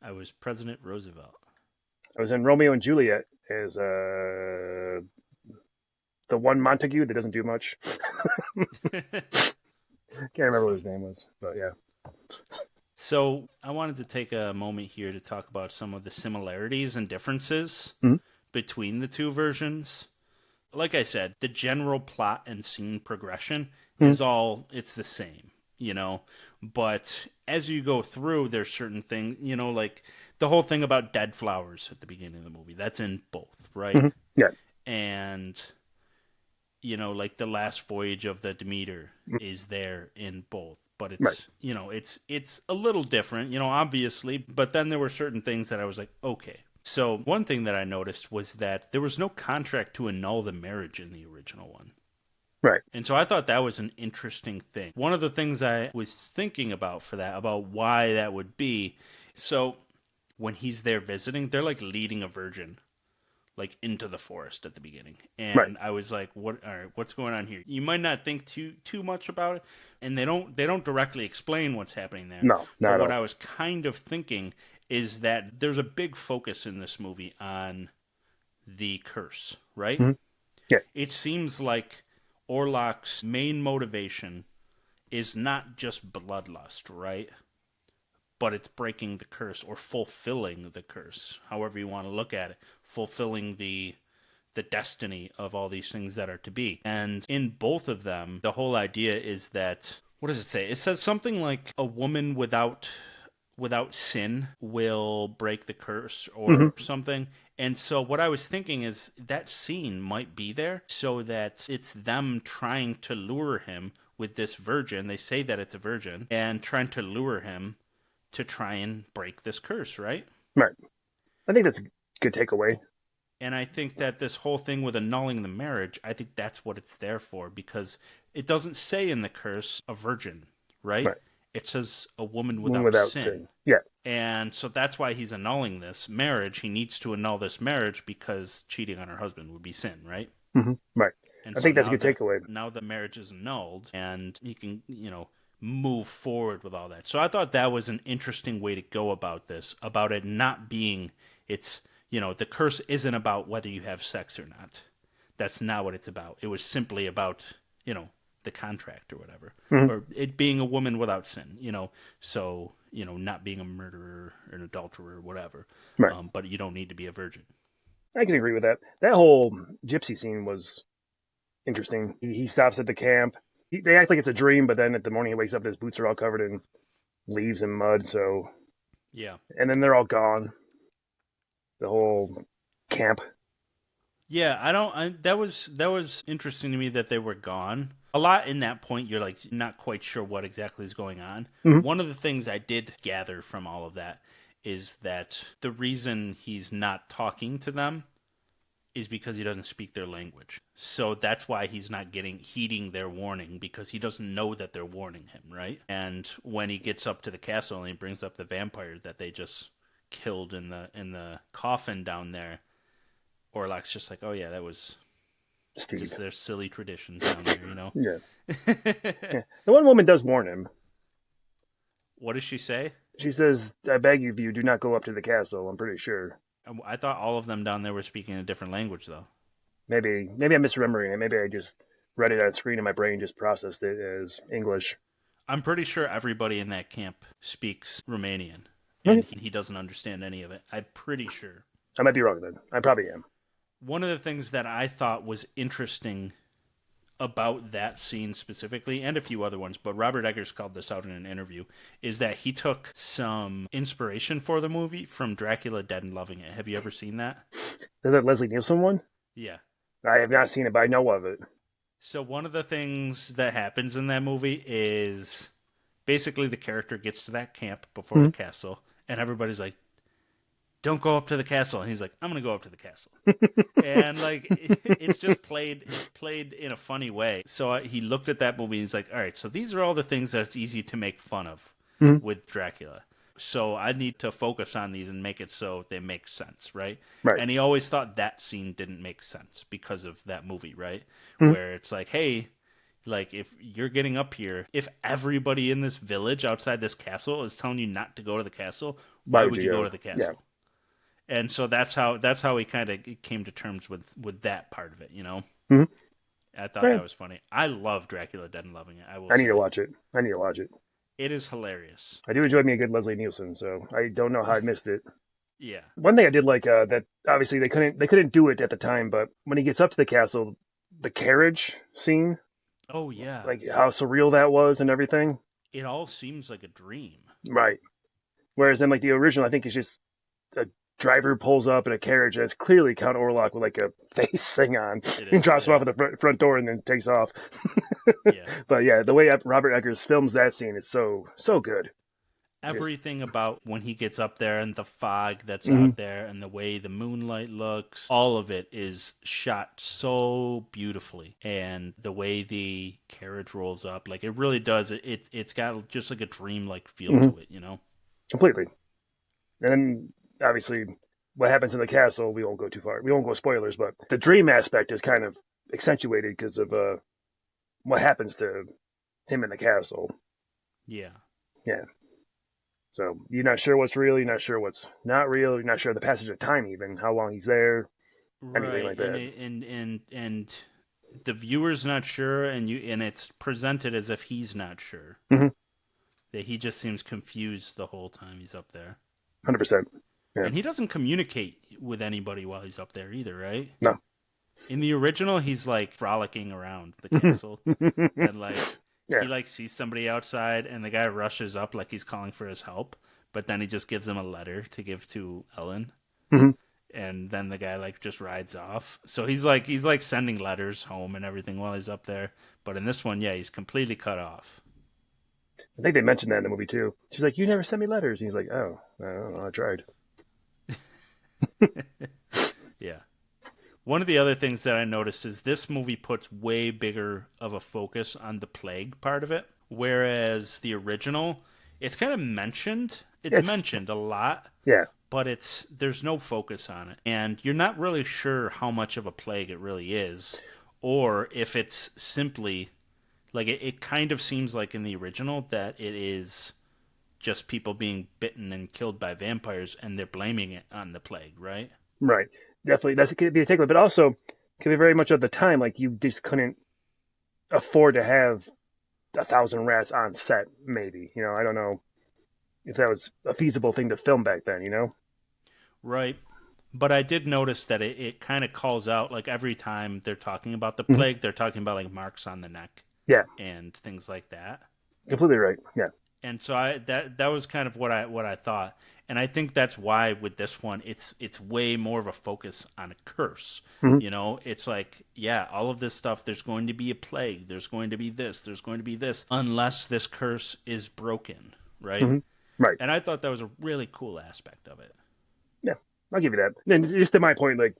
I was President Roosevelt. I was in Romeo and Juliet as the one Montague that doesn't do much. Can't remember what his name was, but yeah. So I wanted to take a moment here to talk about some of the similarities and differences between the two versions. Like I said, the general plot and scene progression is it's the same, But as you go through, there's certain things, like the whole thing about dead flowers at the beginning of the movie. That's in both, right? Mm-hmm. Yeah. And, like the last voyage of the Demeter is there in both. But it's, right. It's a little different, obviously. But then there were certain things that I was like, okay. So one thing that I noticed was that there was no contract to annul the marriage in the original one. Right. And so I thought that was an interesting thing. One of the things I was thinking about for that, about why that would be, so when he's there visiting, they're like leading a virgin like into the forest at the beginning. And right. I was like, all right, what's going on here? You might not think too much about it, and they don't directly explain what's happening there. No, not but at what all. I was kind of thinking is that there's a big focus in this movie on the curse, right? Mm-hmm. Yeah. It seems like Orlok's main motivation is not just bloodlust, right? But it's breaking the curse or fulfilling the curse, however you want to look at it, fulfilling the destiny of all these things that are to be. And in both of them, the whole idea is that, what does it say? It says something like a woman without sin will break the curse or something. And so what I was thinking is that scene might be there so that it's them trying to lure him with this virgin. They say that it's a virgin and trying to lure him to try and break this curse, right? Right. I think that's a good takeaway. And I think that this whole thing with annulling the marriage, I think that's what it's there for, because it doesn't say in the curse a virgin, right? It says a woman without sin. Yeah. And so that's why he's annulling this marriage. He needs to annul this marriage because cheating on her husband would be sin, right? Mm-hmm. Right. And I so think that's a good takeaway. Now the marriage is annulled, and he can, move forward with all that. So I thought that was an interesting way to go about this, about it not being, the curse isn't about whether you have sex or not. That's not what it's about. It was simply about, the contract or whatever, or it being a woman without sin, so, not being a murderer or an adulterer or whatever, right. But you don't need to be a virgin. I can agree with that. That whole gypsy scene was interesting. He stops at the camp. They act like it's a dream, but then at the morning he wakes up and his boots are all covered in leaves and mud. So yeah, and then they're all gone. The whole camp. Yeah, that was interesting to me that they were gone. A lot in that point, you're like not quite sure what exactly is going on. One of the things I did gather from all of that is that the reason he's not talking to them is because he doesn't speak their language. So that's why he's not heeding their warning, because he doesn't know that they're warning him, right? And when he gets up to the castle and he brings up the vampire that they just killed in the coffin down there, Orlok's just like, oh yeah, that was just their silly traditions down there, Yeah. Yeah. The one woman does warn him. What does she say? She says, I beg of you, do not go up to the castle, I'm pretty sure. I thought all of them down there were speaking a different language, though. Maybe I'm misremembering it. Maybe I just read it on screen and my brain just processed it as English. I'm pretty sure everybody in that camp speaks Romanian, and Okay. he doesn't understand any of it. I'm pretty sure. I might be wrong then. I probably am. One of the things that I thought was interesting about that scene specifically, and a few other ones, but Robert Eggers called this out in an interview, is that he took some inspiration for the movie from Dracula Dead and Loving It. Have you ever seen that? Is that Leslie Nielsen one? Yeah. I have not seen it, but I know of it. So one of the things that happens in that movie is basically the character gets to that camp before the castle, and everybody's like, don't go up to the castle. And he's like, I'm going to go up to the castle. And like, it's just played in a funny way. So he looked at that movie and he's like, all right, so these are all the things that it's easy to make fun of with Dracula. So I need to focus on these and make it so they make sense, right? Right. And he always thought that scene didn't make sense because of that movie, right? Where it's like, hey, like if you're getting up here, if everybody in this village outside this castle is telling you not to go to the castle, why would you go to the castle? Yeah. And so that's how he kind of came to terms with that part of it, you know? Mm-hmm. I thought that was funny. I love Dracula Dead and Loving It. I need to watch it. It is hilarious. I do enjoy me a good Leslie Nielsen, so I don't know how I missed it. Yeah. One thing I did like that obviously they couldn't do it at the time, but when he gets up to the castle, the carriage scene, Oh, yeah. like how surreal that was and everything. It all seems like a dream. Right. Whereas in like the original, I think it's just a driver pulls up in a carriage and it's clearly Count Orlok with like a face thing on. He drops him off at the front door and then takes off. Yeah. But yeah, the way Robert Eggers films that scene is so good. Everything about when he gets up there and the fog that's out there and the way the moonlight looks, all of it is shot so beautifully. And the way the carriage rolls up, like it really does. It's got just like a dream-like feel to it, you know? Completely. And then obviously what happens in the castle, we won't go too far. We won't go spoilers, but the dream aspect is kind of accentuated because of what happens to him in the castle. Yeah. Yeah. So you're not sure what's real, you're not sure what's not real, you're not sure the passage of time even, how long he's there, anything like that. And the viewer's not sure, and it's presented as if he's not sure. Mm-hmm. That he just seems confused the whole time he's up there. 100%. Yeah. And he doesn't communicate with anybody while he's up there either, right? No. In the original, he's like frolicking around the castle, and like. Yeah. He like sees somebody outside, and the guy rushes up like he's calling for his help, but then he just gives him a letter to give to Ellen, and then the guy like just rides off. So he's like sending letters home and everything while he's up there. But in this one, yeah, he's completely cut off. I think they mentioned that in the movie too. She's like, "You never sent me letters." And he's like, "Oh, I don't know, I tried." Yeah. One of the other things that I noticed is this movie puts way bigger of a focus on the plague part of it, whereas the original, it's kind of mentioned. It's mentioned a lot, yeah, but there's no focus on it, and you're not really sure how much of a plague it really is, or if it's simply like it kind of seems like in the original that it is just people being bitten and killed by vampires, and they're blaming it on the plague, right? Right. Definitely, that could be a takeaway, but also could be very much at the time like you just couldn't afford to have 1,000 rats on set. Maybe, I don't know if that was a feasible thing to film back then. Right. But I did notice that it kind of calls out like every time they're talking about the plague, they're talking about like marks on the neck, and things like that. Completely right. Yeah. And so that was kind of what I thought. And I think that's why with this one, it's way more of a focus on a curse. It's like, yeah, all of this stuff, there's going to be a plague. There's going to be this. There's going to be this. Unless this curse is broken, right? Right. And I thought that was a really cool aspect of it. Yeah, I'll give you that. And just to my point, like,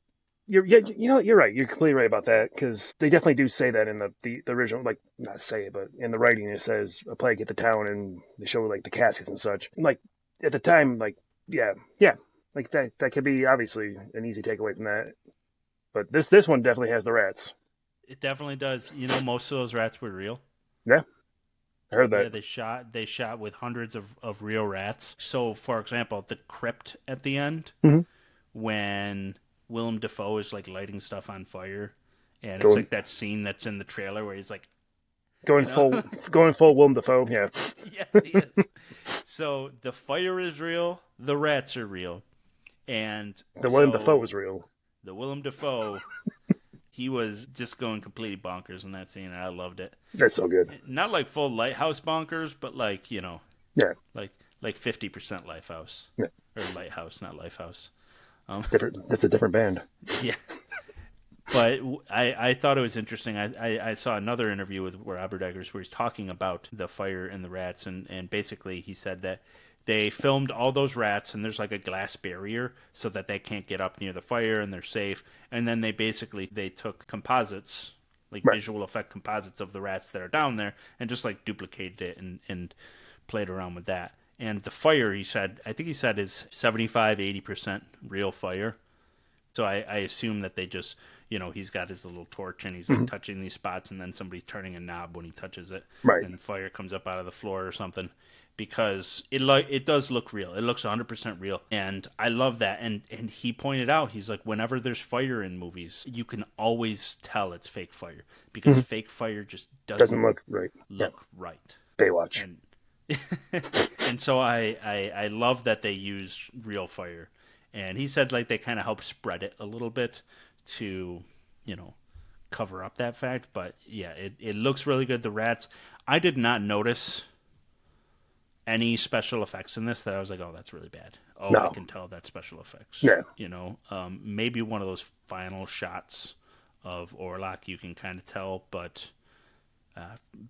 you're right. You're completely right about that because they definitely do say that in the original, like, not say it, but in the writing it says a plague hit the town and they show like the caskets and such. And, like, at the time, like, yeah, like that could be obviously an easy takeaway from that. But this one definitely has the rats. It definitely does. Most of those rats were real. Yeah, I heard that. Yeah, they shot with hundreds of real rats. So, for example, the crypt at the end, when Willem Dafoe is like lighting stuff on fire, and it's like that scene that's in the trailer where he's like, Going full Willem Dafoe. Yeah. Yes, he is. So the fire is real, the rats are real, and The Willem Dafoe was real. The Willem Dafoe, he was just going completely bonkers in that scene, and I loved it. That's so good. Not like full Lighthouse bonkers, but like Yeah. like 50% Lifehouse. Yeah. Or Lighthouse, not Lifehouse. That's a different band. Yeah. But I thought it was interesting. I saw another interview with Robert Eggers where he's talking about the fire and the rats, and basically he said that they filmed all those rats, and there's like a glass barrier so that they can't get up near the fire and they're safe. And then they took composites, like visual effect composites of the rats that are down there, and just like duplicated it and played around with that. And the fire, I think he said is 75-80% real fire. So I assume that they just, he's got his little torch and he's like touching these spots, and then somebody's turning a knob when he touches it, and fire comes up out of the floor or something, because it does look real. It looks 100% real, and I love that. And he pointed out, he's like, whenever there's fire in movies, you can always tell it's fake fire, because fake fire just doesn't look right. Right. Baywatch. And so I love that they used real fire. And he said like they kind of help spread it a little bit to, cover up that fact. But yeah, it looks really good. The rats, I did not notice any special effects in this that I was like, oh, that's really bad. Oh, no. I can tell that's special effects. Yeah. Maybe one of those final shots of Orlok you can kind of tell, but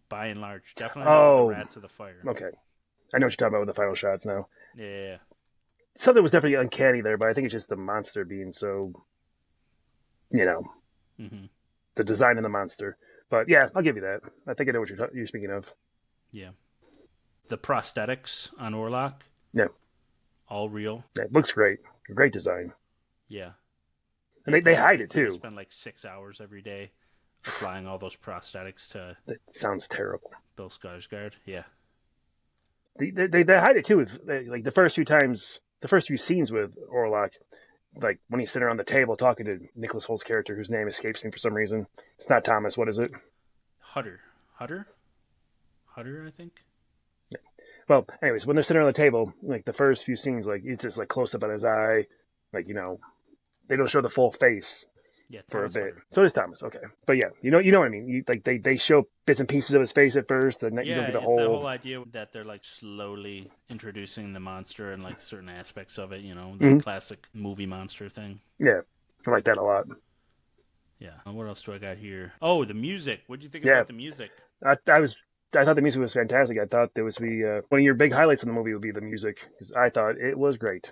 by and large, definitely the rats of the fire. Okay. I know what you're talking about with the final shots now. Yeah. Something was definitely uncanny there, but I think it's just the monster being so, the design of the monster. But yeah, I'll give you that. I think I know what you're speaking of. Yeah. The prosthetics on Orlok. Yeah. All real. Yeah, it looks great. Great design. Yeah. And they hide it too. They spend like 6 hours every day applying all those prosthetics to. That sounds terrible. Bill Skarsgård. Yeah. They hide it too. With, like the first few scenes with Orlok, like when he's sitting around the table talking to Nicholas Holt's character, whose name escapes me for some reason. It's not Thomas. What is it? Hutter, I think. Yeah. Well, anyways, when they're sitting around the table, like the first few scenes, like it's just like close up on his eye, like they don't show the full face. Yeah, for a bit. Hutter. So does Thomas. Okay, but yeah, you know what I mean. They show bits and pieces of his face at first, and then you don't get the whole. Yeah, it's the whole idea that they're like slowly introducing the monster and like certain aspects of it. The classic movie monster thing. Yeah, I like that a lot. Yeah. What else do I got here? Oh, the music. What'd you think about the music? I thought the music was fantastic. I thought there was one of your big highlights in the movie would be the music, because I thought it was great.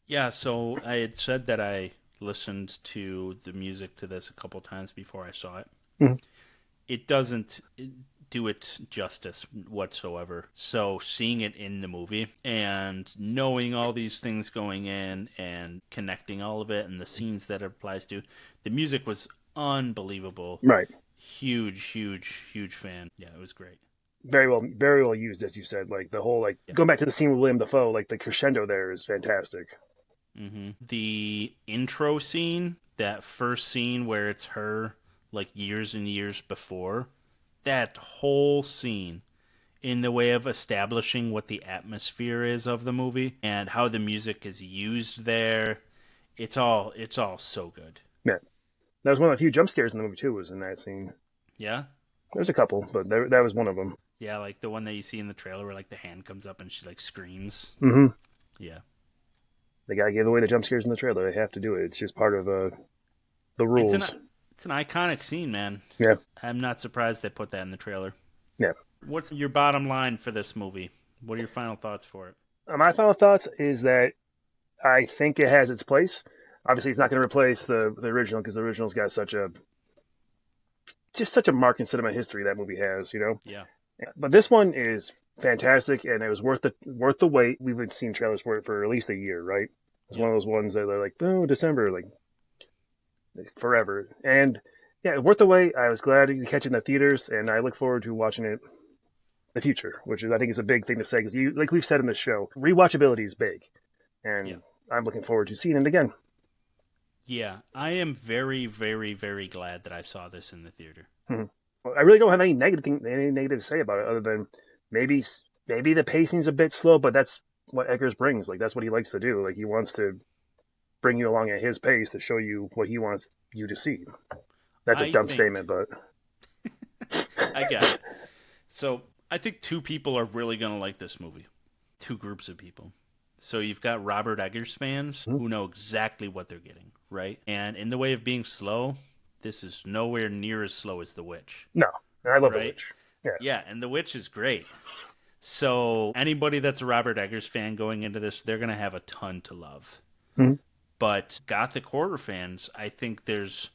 Yeah. So I had said that I listened to the music to this a couple times before I saw it. It doesn't do it justice whatsoever. So seeing it in the movie and knowing all these things going in and connecting all of it and the scenes that it applies to, the music was unbelievable. Right. Huge fan. Yeah, it was great. Very well used, as you said. Like the whole going back to the scene with William Dafoe, like the crescendo there is fantastic. The intro scene, that first scene where it's her like years and years before, that whole scene in the way of establishing what the atmosphere is of the movie and how the music is used there, it's all so good. Yeah, that was one of the few jump scares in the movie too, was in that scene. Yeah, there's a couple, but that was one of them. Yeah, like the one that you see in the trailer where like the hand comes up and she like screams. Yeah. They gotta give away the jump scares in the trailer. They have to do it. It's just part of the rules. It's an iconic scene, man. Yeah. I'm not surprised they put that in the trailer. Yeah. What's your bottom line for this movie? What are your final thoughts for it? My final thoughts is that I think it has its place. Obviously, it's not going to replace the original, because the original's got such a mark in cinema history that movie has, Yeah. But this one is fantastic, and it was worth the wait. We've been seeing trailers for it for at least a year, right? It's one of those ones that they're like, oh, December, like forever. And yeah, worth the wait. I was glad to catch it in the theaters, and I look forward to watching it in the future, which I think is a big thing to say, because like we've said in the show, rewatchability is big, and I'm looking forward to seeing it again. Yeah, I am very, very, very glad that I saw this in the theater. I really don't have any any negative to say about it, other than maybe maybe the pacing's a bit slow, but that's what Eggers brings. Like that's what he likes to do. Like he wants to bring you along at his pace to show you what he wants you to see. That's a I dumb think statement, but I get it. So I think two people are really going to like this movie. Two groups of people. So you've got Robert Eggers fans who know exactly what they're getting, right? And in the way of being slow, this is nowhere near as slow as The Witch. no, I love The Right? Witch. Yeah, Yeah, and The Witch is great. So anybody that's a Robert Eggers fan going into this, they're going to have a ton to love. Mhm. But Gothic horror fans, I think there's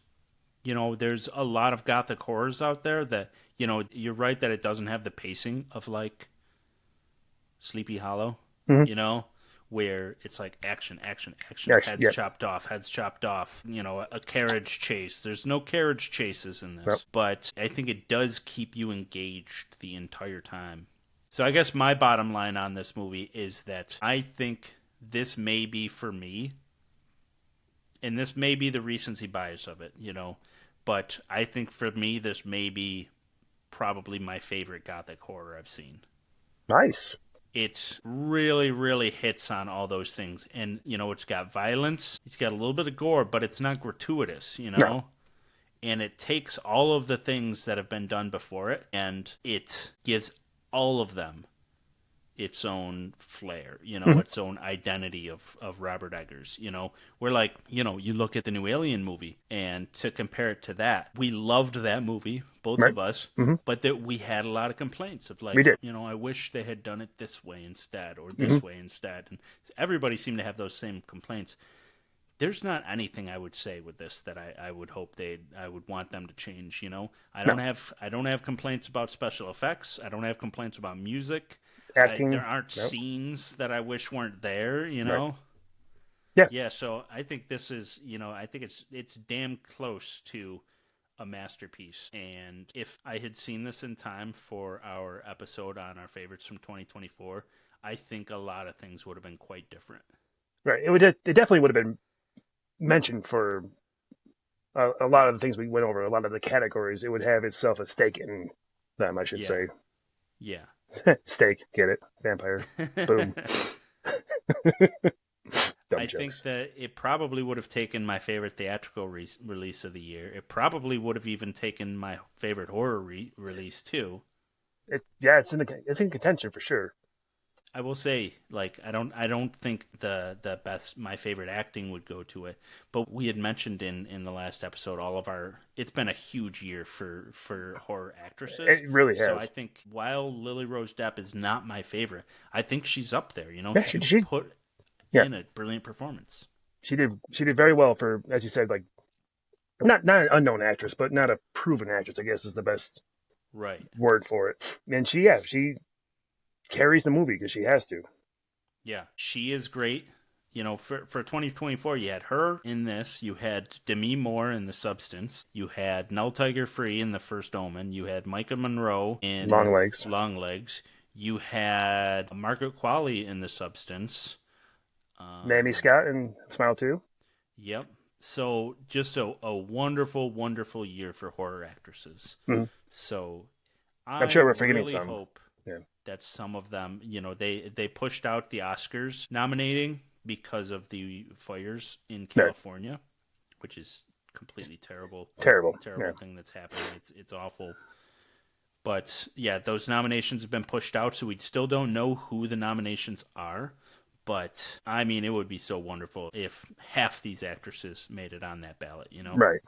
a lot of Gothic horrors out there that, you're right that it doesn't have the pacing of like Sleepy Hollow, Mhm. where it's like action, action, action, Yeah, heads yeah. chopped off, a carriage chase. There's no carriage chases in Well, this, but I think it does keep you engaged the entire time. So I guess my bottom line on this movie is that I think this may be for me, and this may be the recency bias of it, but I think for me this may be probably my favorite Gothic horror I've seen. nice. It really, really hits on all those things. And, it's got violence, it's got a little bit of gore, but it's not gratuitous, No. And it takes all of the things that have been done before it and it gives all of them its own flair, Mhm. its own identity of Robert Eggers, We're like, you look at the new Alien movie and to compare it to that, we loved that movie, both Right. of us, Mhm. but that we had a lot of complaints of We like, did. I wish they had done it this way instead or Mhm. this way instead. And everybody seemed to have those same complaints. There's not anything I would say with this that I would hope I would want them to change, No. I don't have complaints about special effects. I don't have complaints about music. There Acting. aren't Nope. scenes that I wish weren't there, Right. Yeah. Yeah, so I think this is, I think it's damn close to a masterpiece. And if I had seen this in time for our episode on our favorites from 2024, I think a lot of things would have been quite different. Right. It definitely would have been mentioned for a lot of the things we went over. A lot of the categories. It would have itself a stake in them. I should Yeah. say. Yeah. Steak. Get it? Vampire. Boom. Dumb I jokes. think that it probably would have taken my favorite theatrical release of the year. It probably would have even taken my favorite horror release too. It's in contention for sure. I will say, like, I don't think the best my favorite acting would go to it. But we had mentioned in the last episode it's been a huge year for horror actresses. It really has. So I think while Lily Rose Depp is not my favorite, I think she's up there. Yeah, She put yeah, in a brilliant performance. she did very well for, as you said, like not an unknown actress, but not a proven actress. I guess is the best Right. word for it. And she carries the movie because she has to. Yeah, she is great. For 2024, you had her in this. You had Demi Moore in The Substance. You had Null Tiger Free in The First Omen. You had Micah Monroe in Long Legs. You had Margaret Qualley in The Substance. Naomi Scott and Smile 2. Yep. So just a wonderful, wonderful year for horror actresses. Mhm. So I'm sure we're forgetting really some. hope Yeah. that some of them, they pushed out the Oscars nominating because of the fires in California, which is completely terrible Yeah. thing that's happening. It's awful. But yeah, those nominations have been pushed out, so we still don't know who the nominations are. But I mean, it would be so wonderful if half these actresses made it on that ballot, Right.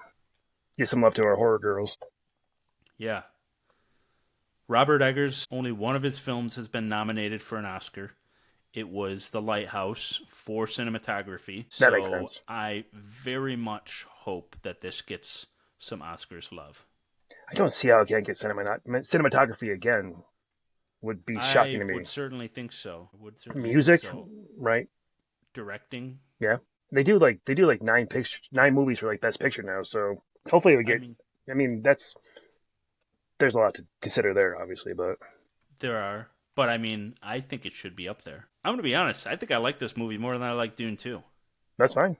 Give some love to our horror girls. Yeah. Robert Eggers, only one of his films has been nominated for an Oscar. It was The Lighthouse for cinematography. That makes sense. I very much hope that this gets some Oscars love. I don't see how it can't get cinematography again. Would be shocking to me. I would certainly think so. Music, right? Directing. Yeah, they do like 9 movies for like Best Picture now. So hopefully it would get. I mean, there's a lot to consider there, obviously, but there are. But I mean, I think it should be up there. I'm gonna be honest. I think I like this movie more than I like Dune 2. That's fine.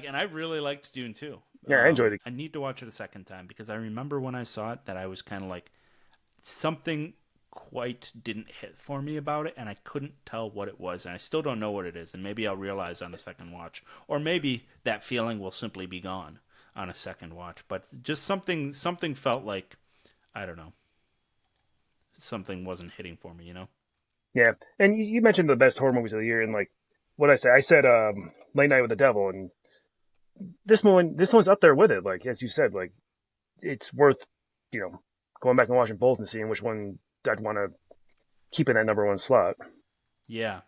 And I really liked Dune 2. Yeah, I enjoyed it. I need to watch it a second time because I remember when I saw it that I was kind of like, something quite didn't hit for me about it, and I couldn't tell what it was, and I still don't know what it is, and maybe I'll realize on a second watch, or maybe that feeling will simply be gone on a second watch. But just something felt like, I don't know, something wasn't hitting for me, you know? Yeah, and you mentioned the best horror movies of the year, and like what I said Late Night with the Devil, and this one's up there with it. Like as you said, like it's worth going back and watching both and seeing which one I'd want to keep in that number one slot. Yeah.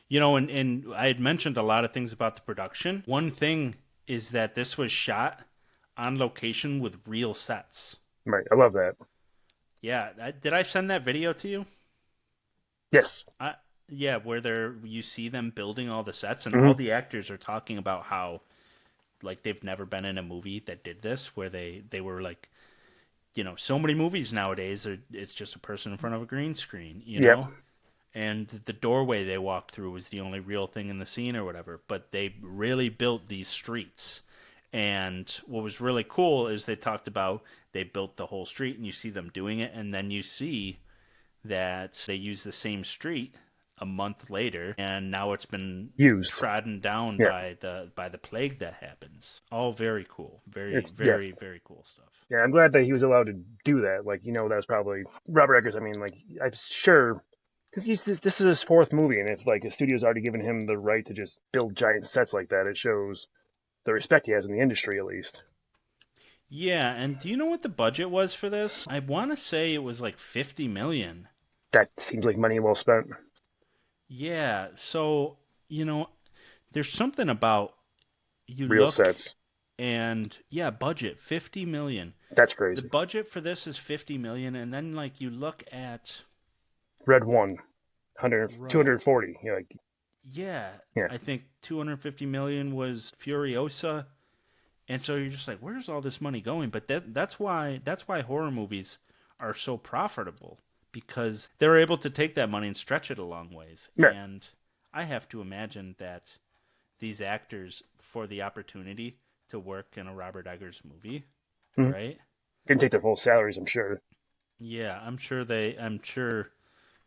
You know, and I had mentioned a lot of things about the production. One thing is that this was shot on location with real sets. Right, I love that. Yeah, did I send that video to you? Yes. Yeah, where you see them building all the sets, and Mm-hmm. all the actors are talking about how, like, they've never been in a movie that did this, where they were like, so many movies nowadays, it's just a person in front of a green screen, Yep. And the doorway they walked through was the only real thing in the scene or whatever. But they really built these streets. And what was really cool is they talked about they built the whole street, and you see them doing it, and then you see that they use the same street a month later, and now it's been Used. trodden down Yeah. by the plague that happens. All very cool. It's Very cool stuff. Yeah, I'm glad that he was allowed to do that. Like, that was probably Robert Eggers. I mean, like, I'm sure because this is his fourth movie, and if like a studio's already given him the right to just build giant sets like that, it shows the respect he has in the industry, at least. Yeah, and do you know what the budget was for this? I want to say it was like $50 million. That seems like money well spent. Yeah, so, there's something about Real sets. and yeah, budget $50 million. That's crazy. The budget for this is $50 million, and then like you look at Red One, 100, Right. 240. yeah, Yeah. I think $250 million was Furiosa, and so you're just like, where's all this money going? But that's why horror movies are so profitable, because they're able to take that money and stretch it a long ways. Yeah. And I have to imagine that these actors, for the opportunity to work in a Robert Eggers movie, Mhm. right? Didn't take their full salaries, I'm sure. Yeah, I'm sure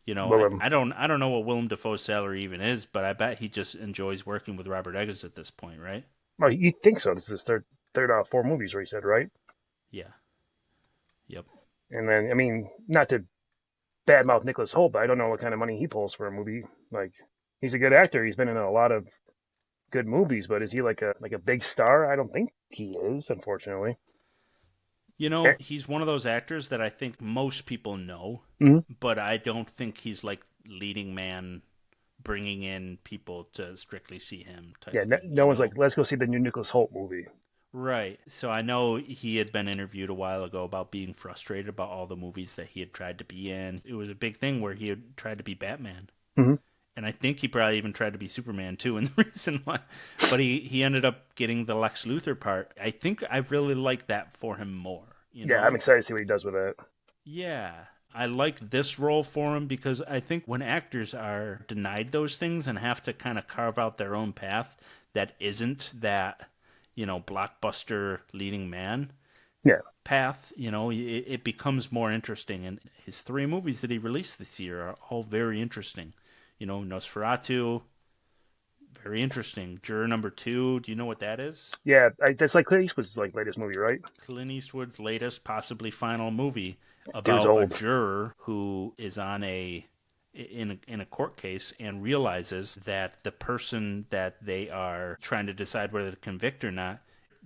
Willem. I don't know what Willem Dafoe's salary even is, but I bet he just enjoys working with Robert Eggers at this point, right? Well, you'd think so. This is third four movies, where he said, right? Yeah. Yep. And then, I mean, not to badmouth Nicholas Hoult, but I don't know what kind of money he pulls for a movie. Like, he's a good actor. He's been in a lot of good movies, but is he like a big star? I don't think he is, unfortunately. He's one of those actors that I think most people know, Mhm. but I don't think he's like leading man, bringing in people to strictly see him type Yeah, thing, no one's like, let's go see the new Nicholas Hoult movie. Right. So I know he had been interviewed a while ago about being frustrated about all the movies that he had tried to be in. It was a big thing where he had tried to be Batman. Mhm. And I think he probably even tried to be Superman too in the recent one. But he ended up getting the Lex Luthor part. I think I really like that for him more. Yeah, I'm excited to see what he does with it. Yeah. I like this role for him because I think when actors are denied those things and have to kind of carve out their own path that isn't that, blockbuster leading man path, it becomes more interesting. And his 3 movies that he released this year are all very interesting. Nosferatu, very interesting. Juror number 2, do you know what that is? Yeah, that's like Clint Eastwood's latest movie, right? Clint Eastwood's latest, possibly final movie Dude's about a old. juror who is on in a court case and realizes that the person that they are trying to decide whether to convict or not,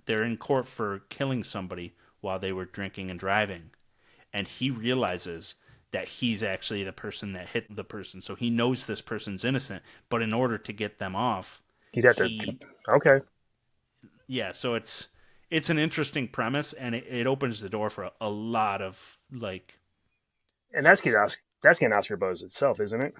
they're in court for killing somebody while they were drinking and driving. And he realizes that he's actually the person that hit the person. So he knows this person's innocent, but in order to get them off, He'd have to. Okay. yeah, so it's an interesting premise, and it opens the door for a lot of, like... And that's getting Oscar buzz itself, isn't it?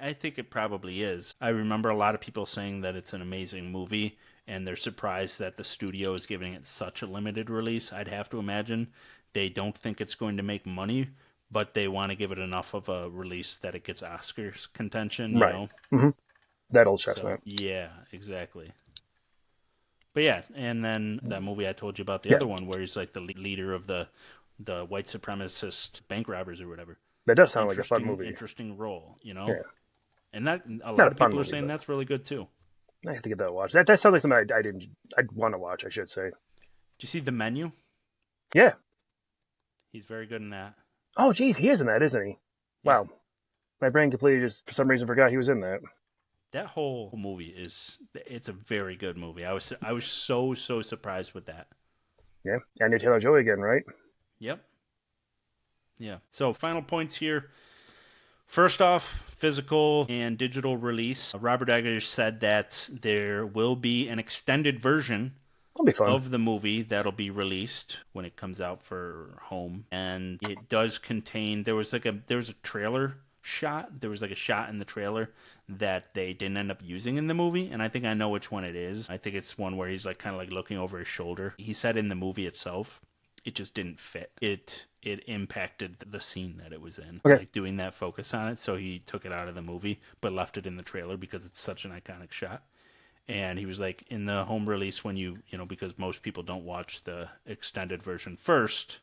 I think it probably is. I remember a lot of people saying that it's an amazing movie, and they're surprised that the studio is giving it such a limited release. I'd have to imagine they don't think it's going to make money, but they want to give it enough of a release that it gets Oscars contention, you Right. know? Mm-hmm. That old So, chestnut. yeah, exactly. But yeah, and then that movie I told you about, the other one where he's like the leader of the white supremacist bank robbers or whatever. That does sound like a fun movie. Interesting role, you know? Yeah. And that a lot Not a of fun people are movie, saying but that's really good too. I have to get that watched. That sounds like something I'd want to watch, I should say. Do you see The Menu? Yeah. He's very good in that. Oh, geez, he is in that, isn't he? Yeah. Wow. My brain completely just, for some reason, forgot he was in that. That whole movie it's a very good movie. I was so surprised with that. Yeah. Anya Taylor-Joy again, right? Yep. Yeah. So final points here. First off, physical and digital release. Robert Eggers said that there will be an extended version That'll be fun. of the movie that'll be released when it comes out for home. And it does contain, there was a trailer shot. There was like a shot in the trailer that they didn't end up using in the movie. And I think I know which one it is. I think it's one where he's like kind of like looking over his shoulder. He said in the movie itself, it just didn't fit. It impacted the scene that it was in, like doing that focus on it. So he took it out of the movie, but left it in the trailer because it's such an iconic shot. And he was like, in the home release, when you know, because most people don't watch the extended version first,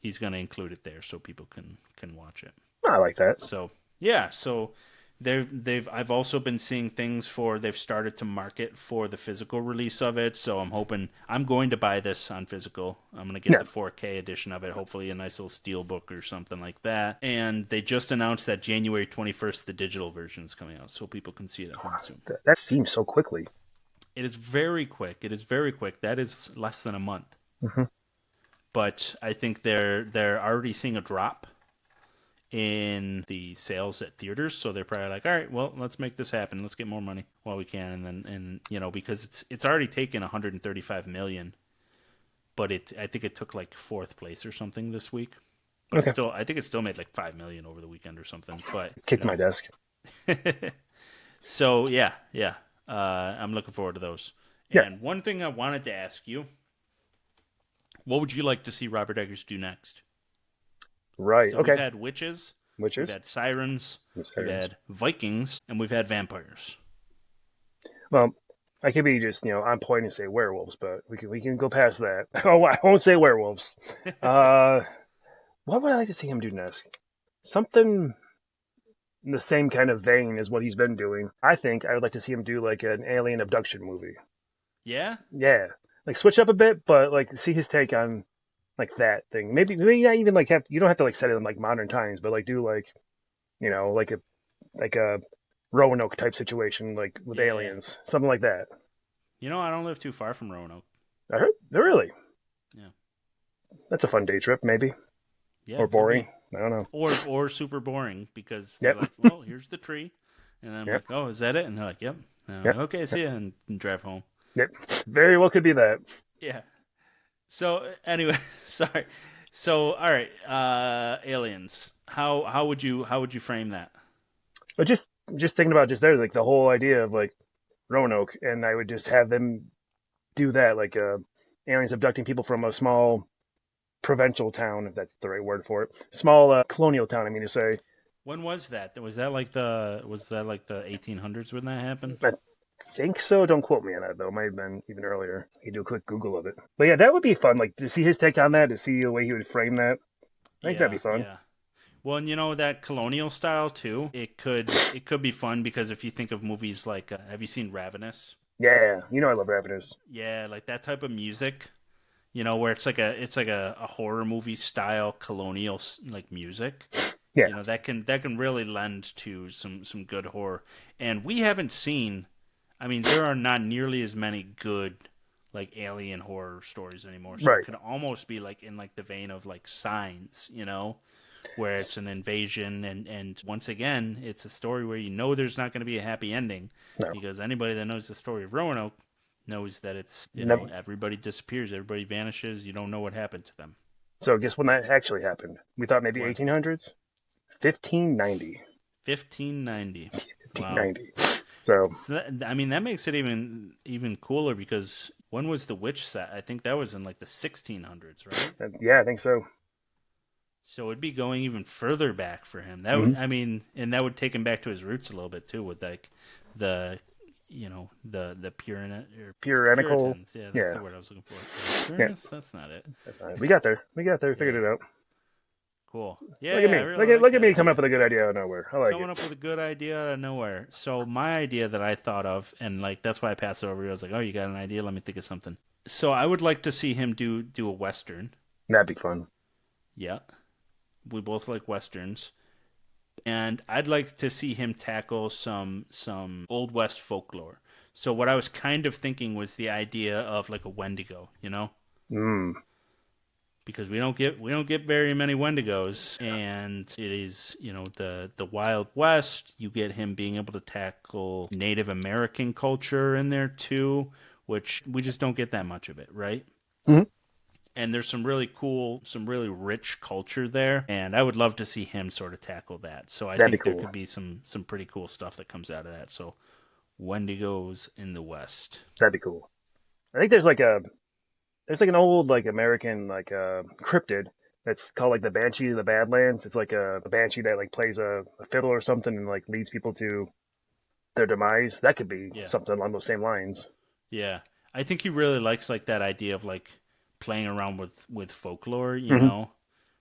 he's going to include it there so people can watch it. I like that. So yeah, so I've also been seeing things they've started to market for the physical release of it. So I'm going to buy this on physical. I'm going to get the 4K edition of it, hopefully a nice little steel book or something like that. And they just announced that January 21st, the digital version is coming out, so people can see it at home soon. That seems so quickly. It is very quick. That is less than a month. Mm-hmm. But I think they're already seeing a drop in the sales at theaters, so they're probably like, all right, well, let's make this happen. Let's get more money while we can, and you know, because it's already taken 135 million, but I think it took like fourth place or something this week. But I think it still made like 5 million over the weekend or something. But kicked my desk. So yeah, I'm looking forward to those. And one thing I wanted to ask you, what would you like to see Robert Eggers do next? Right. So okay. We've had witches. We've had sirens. We've had Vikings, and we've had vampires. Well, I could be just on point and say werewolves, but we can go past that. Oh, I won't say werewolves. What would I like to see him do next? Something in the same kind of vein as what he's been doing. I think I would like to see him do like an alien abduction movie. Yeah. Yeah, like switch up a bit, but like see his take on like that thing. Maybe not even like you don't have to like set it in like modern times, but like do like like a Roanoke type situation, like with aliens, something like that. You know, I don't live too far from Roanoke. I heard they're really. Yeah. That's a fun day trip, maybe. Yeah. Or boring. I don't know. Or super boring because they're like, well, here's the tree, and I'm like, oh, is that it? And they're like, yep. And I'm like, okay, see ya, and drive home. Yep. Very well could be that. Yeah. So anyway, sorry. So all right, aliens. How would you frame that? But just thinking about just there, like the whole idea of like Roanoke, and I would just have them do that, like aliens abducting people from a small provincial town, if that's the right word for it, small colonial town. I mean to say. When was that? Was that like the 1800s when that happened? I think so. Don't quote me on that though. It might have been even earlier. You do a quick Google of it. But yeah, that would be fun. Like to see his take on that, to see the way he would frame that. I think that'd be fun. Yeah. Well, and you know that colonial style too. It could be fun because if you think of movies like, have you seen Ravenous? Yeah, I love Ravenous. Yeah, like that type of music. You know, where it's like a horror movie style colonial like music. Yeah. You know, that can really lend to some good horror. And we haven't seen, I mean, there are not nearly as many good like alien horror stories anymore. So it could almost be like in like the vein of like Signs, you know, where it's an invasion and once again, it's a story where you know there's not going to be a happy ending because anybody that knows the story of Roanoke knows that it's, you know, everybody disappears, everybody vanishes, you don't know what happened to them. So guess when that actually happened? We thought maybe 1800s? 1590. 1590. 1590. Wow. So that, I mean, that makes it even cooler because when was The Witch set? I think that was in like the 1600s, right? Yeah, I think so. So it'd be going even further back for him. That would, I mean, and that would take him back to his roots a little bit too, with like the the Puritanical. Puritans. Yeah, that's Yeah. the word I was looking for. Yeah. Puritists? That's not it. That's fine. We got there. Figured it out. Cool. Yeah, Look at I me. really like Look at that me coming idea. up with a good idea out of nowhere. I like Coming it. up with a good idea out of nowhere. So my idea that I thought of, and like that's why I passed it over. I was like, "Oh, you got an idea? Let me think of something." So I would like to see him do a western. That'd be fun. Yeah, we both like westerns, and I'd like to see him tackle some old west folklore. So what I was kind of thinking was the idea of like a Wendigo, Mm. because we don't get very many Wendigos, and it is the Wild West. You get him being able to tackle Native American culture in there too, which we just don't get that much of it, right? Mm-hmm. And there's some really cool, some really rich culture there, and I would love to see him sort of tackle that. So I That'd think be there cool. could be some pretty cool stuff that comes out of that. So Wendigos in the West. That'd be cool. I think there's like an old like American like cryptid that's called like the Banshee of the Badlands. It's like a banshee that like plays a fiddle or something and like leads people to their demise. That could be something along those same lines. Yeah, I think he really likes like that idea of like playing around with folklore,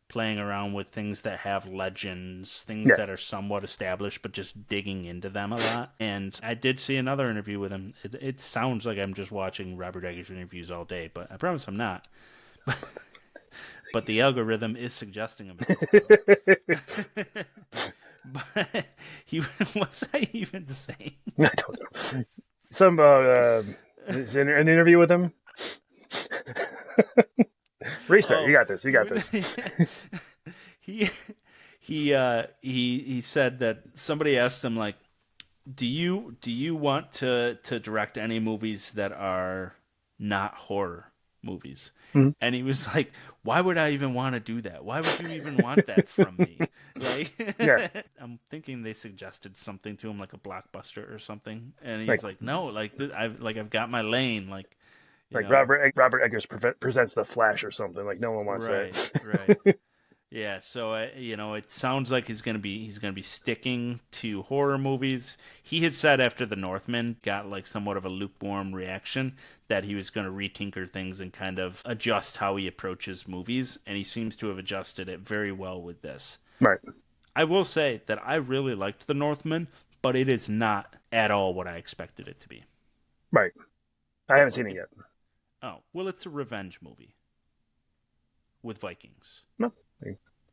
playing around with things that have legends, things that are somewhat established, but just digging into them a lot. And I did see another interview with him. It sounds like I'm just watching Robert Eggers interviews all day, but I promise I'm not. But the algorithm is suggesting him. But what was I even saying? I don't know. Some is an interview with him. Restart. You got this. He said that somebody asked him like, do you want to direct any movies that are not horror movies? Mm-hmm. And he was like, why would I even want to do that? Why would you even want that from me? Like, I'm thinking they suggested something to him like a blockbuster or something, and he's like no, I've got my lane, like Robert Eggers presents The Flash or something. Like no one wants that. Right. Yeah, so it sounds like he's gonna be sticking to horror movies. He had said after The Northman got like somewhat of a lukewarm reaction that he was gonna retinker things and kind of adjust how he approaches movies, and he seems to have adjusted it very well with this. Right. I will say that I really liked The Northman, but it is not at all what I expected it to be. Right. I haven't seen it yet. Oh, well, it's a revenge movie with Vikings. No.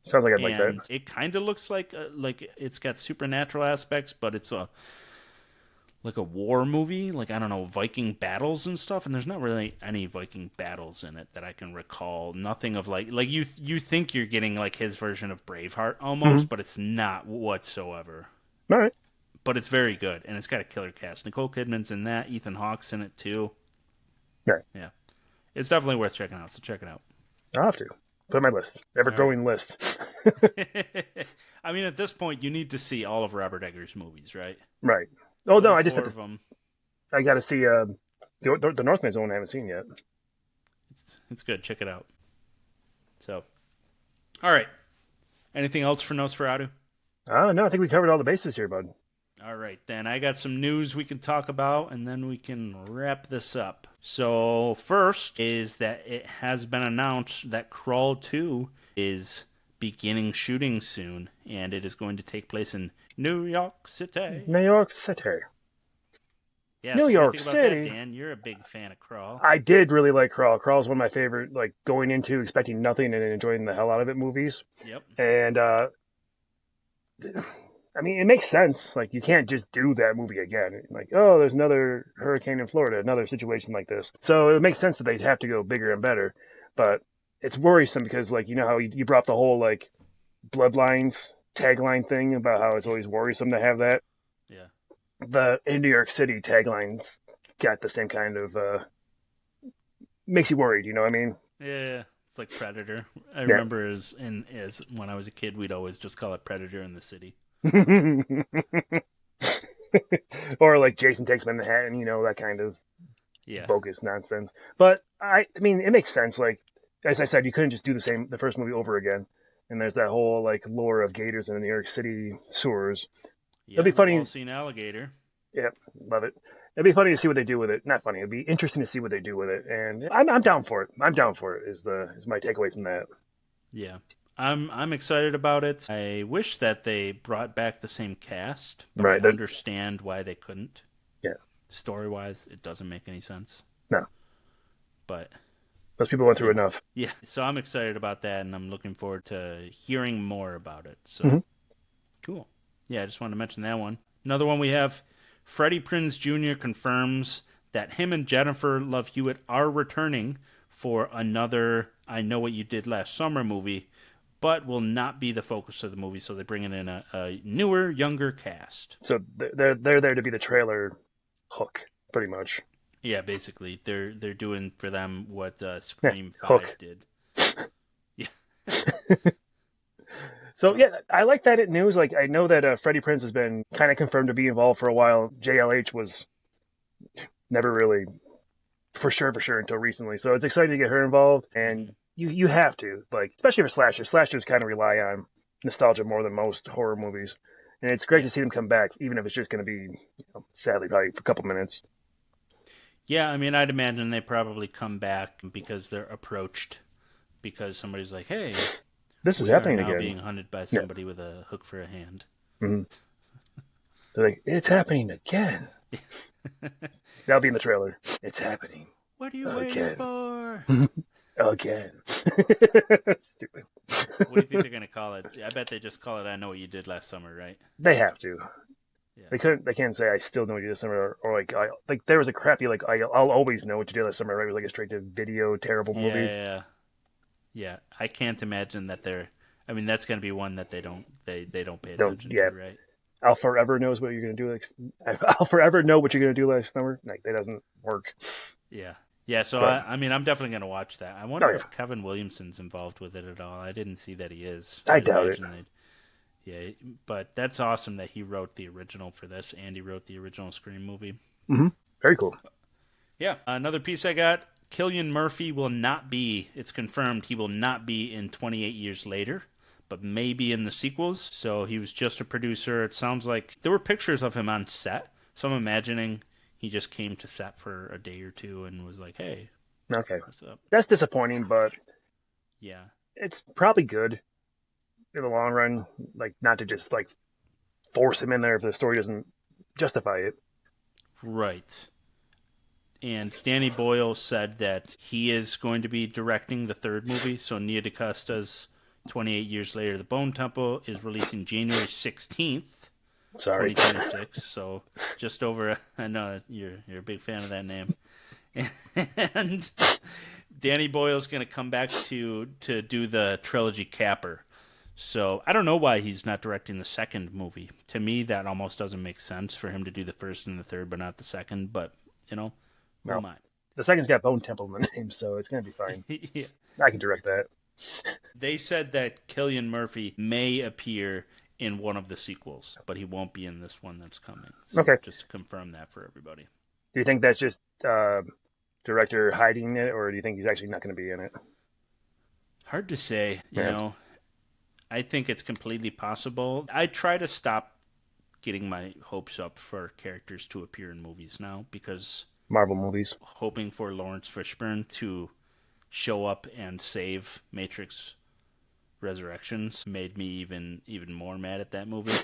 Sounds like I'd like that. It kind of looks like it's got supernatural aspects, but it's a war movie, like I don't know, Viking battles and stuff. And there's not really any Viking battles in it that I can recall. Nothing of like you think you're getting like his version of Braveheart almost, but it's not whatsoever. All right. But it's very good, and it's got a killer cast. Nicole Kidman's in that. Ethan Hawke's in it too. Right. Yeah, it's definitely worth checking out. So check it out. I'll have to. Put it on my list. Ever-growing list. I mean, at this point, you need to see all of Robert Eggers' movies, right? Right. Oh, no, I just have them. I got to see the Northman's one I haven't seen yet. It's good. Check it out. So, all right. Anything else for Nosferatu? No, I think we covered all the bases here, bud. All right, then I got some news we can talk about, and then we can wrap this up. So first is that it has been announced that Crawl 2 is beginning shooting soon, and it is going to take place in New York City. New York City. Yeah, New so York what do you think City. about that, Dan? You're a big fan of Crawl. I did really like Crawl. Crawl's one of my favorite, like, going into expecting nothing and enjoying the hell out of it movies. Yep. And, I mean, it makes sense. Like, you can't just do that movie again. Like, oh, there's another hurricane in Florida, another situation like this. So it makes sense that they'd have to go bigger and better. But it's worrisome because, like, you know how you brought the whole, like, Bloodlines tagline thing about how it's always worrisome to have that? Yeah. The in New York City taglines got the same kind of, makes you worried, you know what I mean? Yeah. It's like Predator. I remember as when I was a kid, we'd always just call it Predator in the City. Or like Jason Takes Manhattan, you know, that kind of bogus nonsense. But I mean, it makes sense. Like, as I said, you couldn't just do the first movie over again. And there's that whole like lore of gators in the New York City sewers. Yeah, it'd be funny. All seen alligator. Yeah, love it. It'd be funny to see what they do with it. Not funny. It'd be interesting to see what they do with it, and I'm down for it. I'm down for it. Is my takeaway from that. Yeah. I'm excited about it. I wish that they brought back the same cast, but Right. I understand why they couldn't. Yeah. Story-wise, it doesn't make any sense. No. But those people went through enough. Yeah, so I'm excited about that, and I'm looking forward to hearing more about it. So Cool. Yeah, I just wanted to mention that one. Another one we have, Freddie Prinze Jr. confirms that him and Jennifer Love Hewitt are returning for another I Know What You Did Last Summer movie, but will not be the focus of the movie, so they're bringing in a newer, younger cast. So they're there to be the trailer hook, pretty much. Yeah, basically. They're doing for them what Scream 5 Hook. did. Yeah. So, yeah, I like that news. Like, I know that Freddie Prinze has been kind of confirmed to be involved for a while. JLH was never really for sure until recently. So it's exciting to get her involved. And you have to, like, especially for slashers. Slashers kind of rely on nostalgia more than most horror movies. And it's great to see them come back, even if it's just going to be, sadly, probably for a couple minutes. Yeah, I mean, I'd imagine they probably come back because they're approached because somebody's like, hey, this is happening now again. Being hunted by somebody with a hook for a hand. Mm-hmm. They're like, it's happening again. That'll be in the trailer. It's happening. What are you waiting for? Again. Stupid. What do you think they're going to call it? I bet they just call it I Know What You Did Last Summer, right? They have to. Yeah. They can't say I still know what you did last summer, or like there was a crappy I'll always know what you did last summer, right? It was like a straight to video terrible movie. Yeah. I can't imagine that I mean, that's going to be one that they don't pay attention to, right? I'll forever knows what you're going to do. I'll forever know what you're going to do last summer. Like, that doesn't work. Yeah. So I mean, I'm definitely going to watch that. I wonder if Kevin Williamson's involved with it at all. I didn't see that he is. I doubt it. Yeah, but that's awesome that he wrote the original for this, and he wrote the original Scream movie. Mm-hmm. Very cool. Yeah, another piece I got, Cillian Murphy will not be, it's confirmed, he will not be in 28 Years Later, but maybe in the sequels. So he was just a producer. It sounds like there were pictures of him on set, so I'm imagining he just came to set for a day or two and was like, hey, okay, what's up? That's disappointing, but yeah, it's probably good in the long run, like, not to just like force him in there if the story doesn't justify it. Right. And Danny Boyle said that he is going to be directing the third movie. So Nia DaCosta's 28 Years Later, The Bone Temple is releasing January 16th, 2026. So just over, I know you're a big fan of that name. And Danny Boyle's going to come back to do the trilogy capper. So I don't know why he's not directing the second movie. To me, that almost doesn't make sense for him to do the first and the third, but not the second. But, who am I? The second's got Bone Temple in the name, so it's going to be fine. Yeah. I can direct that. They said that Cillian Murphy may appear in one of the sequels, but he won't be in this one that's coming. So okay. Just to confirm that for everybody. Do you think that's just director hiding it, or do you think he's actually not going to be in it? Hard to say, you know. I think it's completely possible. I try to stop getting my hopes up for characters to appear in movies now because Marvel movies. Hoping for Lawrence Fishburne to show up and save Matrix Resurrections made me even more mad at that movie.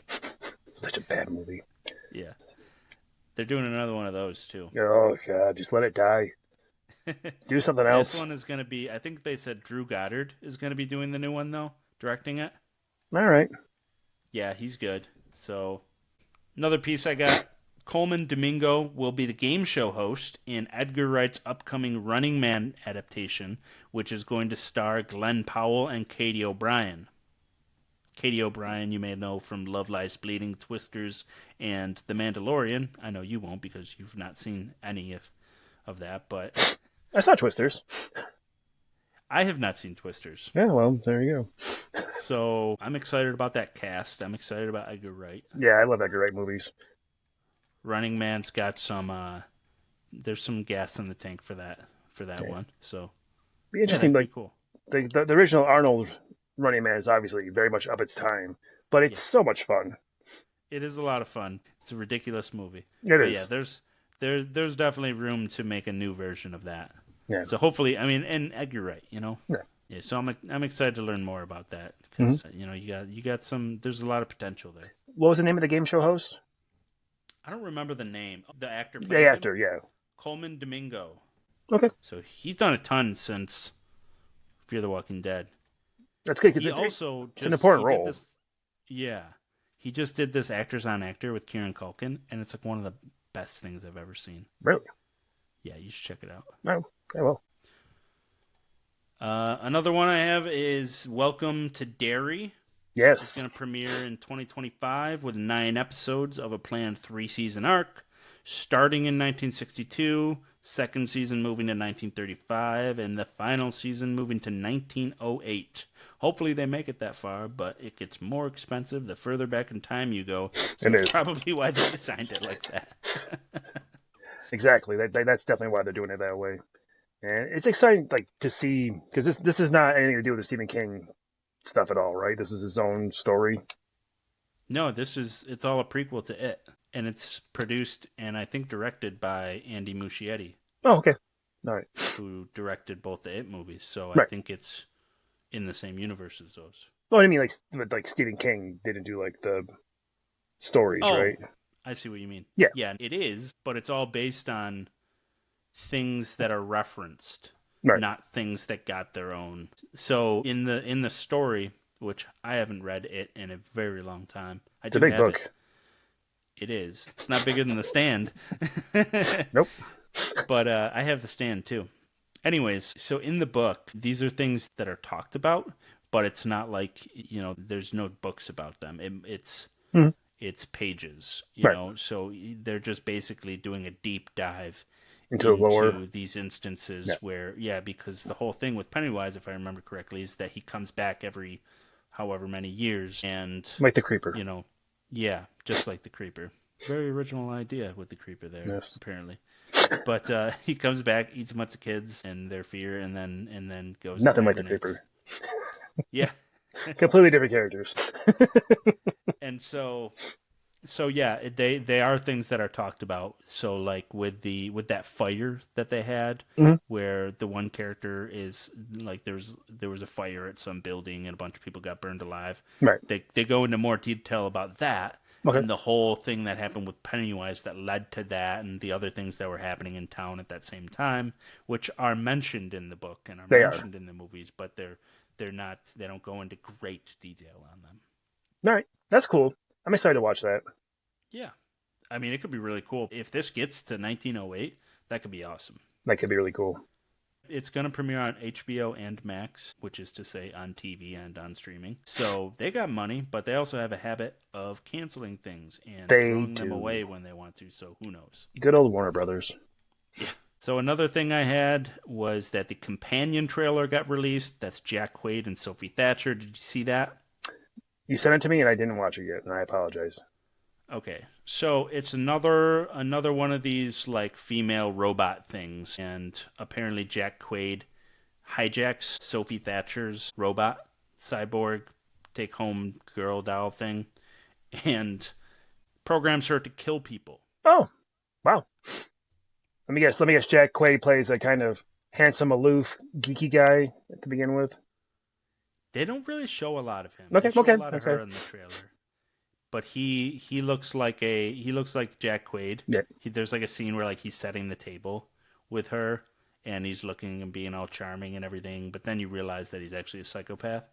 Such a bad movie. Yeah. They're doing another one of those too. Oh god, just let it die. Do something else. This one is going to be, I think they said Drew Goddard is going to be doing the new one though. Directing it. All right. Yeah, he's good. So, another piece I got. Colman Domingo will be the game show host in Edgar Wright's upcoming Running Man adaptation, which is going to star Glen Powell and Katy O'Brien. Katy O'Brien, you may know from Love Lies Bleeding, Twisters, and The Mandalorian. I know you won't because you've not seen any of that, but... I saw Twisters. I have not seen Twisters. Yeah, well, there you go. So I'm excited about that cast. I'm excited about Edgar Wright. Yeah, I love Edgar Wright movies. Running Man's got some. There's some gas in the tank for that one. So be interesting. Yeah, like cool. The original Arnold Running Man is obviously very much of its time, but it's so much fun. It is a lot of fun. It's a ridiculous movie. It is. Yeah, there's there's definitely room to make a new version of that. Yeah. So hopefully, I mean, and Ed, you're right. Yeah. Yeah. So I'm excited to learn more about that Mm-hmm. because you got some. There's a lot of potential there. What was the name of the game show host? I don't remember the name. The actor. The actor, yeah. Colman Domingo. Okay. So he's done a ton since Fear the Walking Dead. That's good because it's an important role. He just did this Actors on Actor with Kieran Culkin, and it's like one of the best things I've ever seen. Really? Yeah, you should check it out. Oh, I will. Another one I have is Welcome to Derry. Yes. It's going to premiere in 2025 with 9 episodes of a planned 3-season arc, starting in 1962, second season moving to 1935, and the final season moving to 1908. Hopefully they make it that far, but it gets more expensive the further back in time you go. So that's probably why they designed it like that. Exactly. That's definitely why they're doing it that way. And it's exciting, like, to see, because this is not anything to do with the Stephen King stuff at all, right? This is his own story. No, it's all a prequel to It, and it's produced and I think directed by Andy Muschietti. Oh, okay. All right. Who directed both the It movies, so right. I think it's in the same universe as those. Oh, I mean, like Stephen King didn't do, like, the stories, right? I see what you mean. Yeah. Yeah, it is, but it's all based on things that are referenced, right. not things that got their own. So in the story, which I haven't read it in a very long time. It's a big book. It is. It's not bigger than The Stand. Nope. But I have The Stand too. Anyways, so in the book, these are things that are talked about, but it's not like, there's no books about them. It's pages, you know. So they're just basically doing a deep dive into these instances where, because the whole thing with Pennywise, if I remember correctly, is that he comes back every however many years, and like the Creeper, just like the Creeper. Very original idea with the Creeper there, yes. Apparently. But he comes back, eats a bunch of kids and their fear, and then goes. Nothing like the Creeper. Yeah. Completely different characters. And so they are things that are talked about. So like with that fire that they had, where the one character is like there was a fire at some building and a bunch of people got burned alive. Right. They go into more detail about that. Okay. And the whole thing that happened with Pennywise that led to that, and the other things that were happening in town at that same time, which are mentioned in the book and mentioned in the movies, but they're not. They don't go into great detail on them. All right, that's cool. I'm excited to watch that. Yeah, I mean, it could be really cool if this gets to 1908. That could be awesome. That could be really cool. It's going to premiere on HBO and Max, which is to say on TV and on streaming. So they got money, but they also have a habit of canceling things and throwing them away when they want to. So who knows? Good old Warner Brothers. Yeah. So another thing I had was that the companion trailer got released. That's Jack Quaid and Sophie Thatcher. Did you see that? You sent it to me and I didn't watch it yet, and I apologize. Okay, so it's another one of these like female robot things, and apparently Jack Quaid hijacks Sophie Thatcher's robot cyborg take home girl doll thing and programs her to kill people. Oh, wow. Let me guess Jack Quaid plays a kind of handsome, aloof, geeky guy to begin with. They don't really show a lot of him. Okay, they show a lot of her in the trailer. But he looks like Jack Quaid. Yeah. There's like a scene where like he's setting the table with her and he's looking and being all charming and everything, but then you realize that he's actually a psychopath.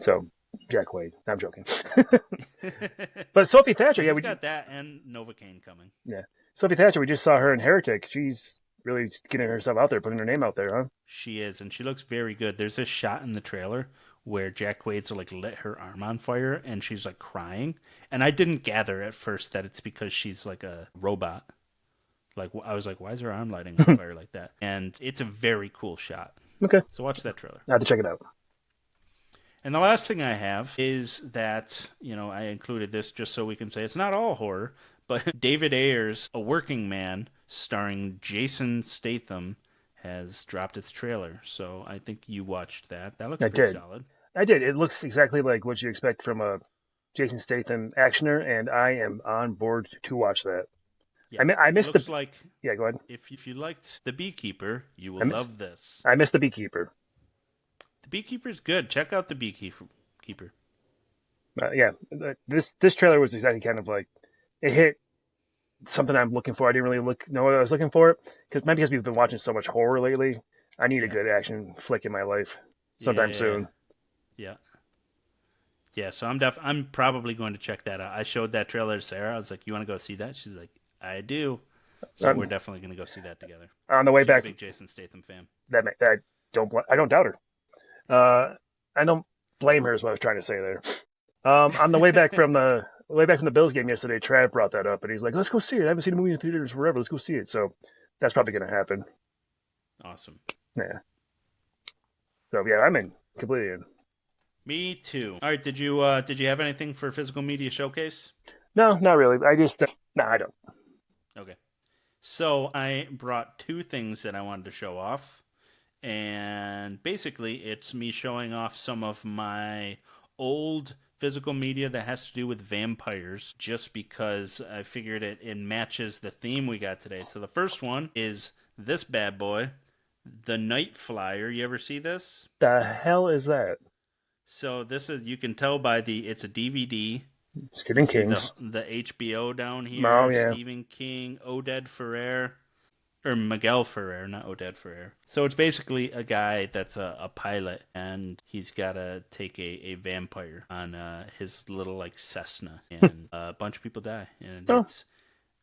So, Jack Quaid. I'm joking. But Sophie Thatcher, we got that and Novocaine coming. Yeah. Sophie Thatcher, we just saw her in Heretic. She's really getting herself out there, putting her name out there, huh? She is, and she looks very good. There's this shot in the trailer where Jack Quaid's like lit her arm on fire and she's like crying. And I didn't gather at first that it's because she's like a robot. Like I was like, why is her arm lighting on fire like that? And it's a very cool shot. Okay. So watch that trailer. I have to check it out. And the last thing I have is that, I included this just so we can say it's not all horror, but David Ayer's A Working Man, starring Jason Stathom, has dropped its trailer. So I think you watched that. That looks pretty solid. I did. It looks exactly like what you expect from a Jason Statham actioner, and I am on board to watch that. Yeah, I it missed looks the. like Yeah, go ahead. if you liked The Beekeeper, you I will missed. love this. I missed the Beekeeper. The Beekeeper's good. Check out The Beekeeper. Yeah, this trailer was exactly kind of like it hit something I'm looking for. I didn't really know what I was looking for because we've been watching so much horror lately. I need a Yeah, good action flick in my life sometime yeah, soon. yeah, yeah. So I'm probably going to check that out. I showed that trailer to Sarah. I was like, "You want to go see that?" She's like, "I do." So we're Um, definitely going to go see that together. on the way She's a back, big Jason Statham fan. I don't doubt her. I don't blame her is what I was trying to say there. On the way back from the Bills game yesterday, Trav brought that up, and he's like, "Let's go see it. I haven't seen a movie in theaters forever. Let's go see it." So that's probably going to happen. Awesome. Yeah. So yeah, I'm in completely in. Me too. All right, did you have anything for Physical Media Showcase? No, not really. I just no, I don't. Okay. So I brought two things that I wanted to show off. And basically, it's me showing off some of my old physical media that has to do with vampires, just because I figured it matches the theme we got today. So the first one is this bad boy, The Night Flyer. You ever see this? The hell is that? So this is, you can tell by it's a DVD. Stephen See King's. the HBO down Oh here, yeah. Stephen King, Oded Ferrer. Or Miguel Ferrer, not Oded Ferrer. So it's basically a guy that's a pilot, and he's got to take a vampire on his little like Cessna, and a bunch of people die. And Oh, it's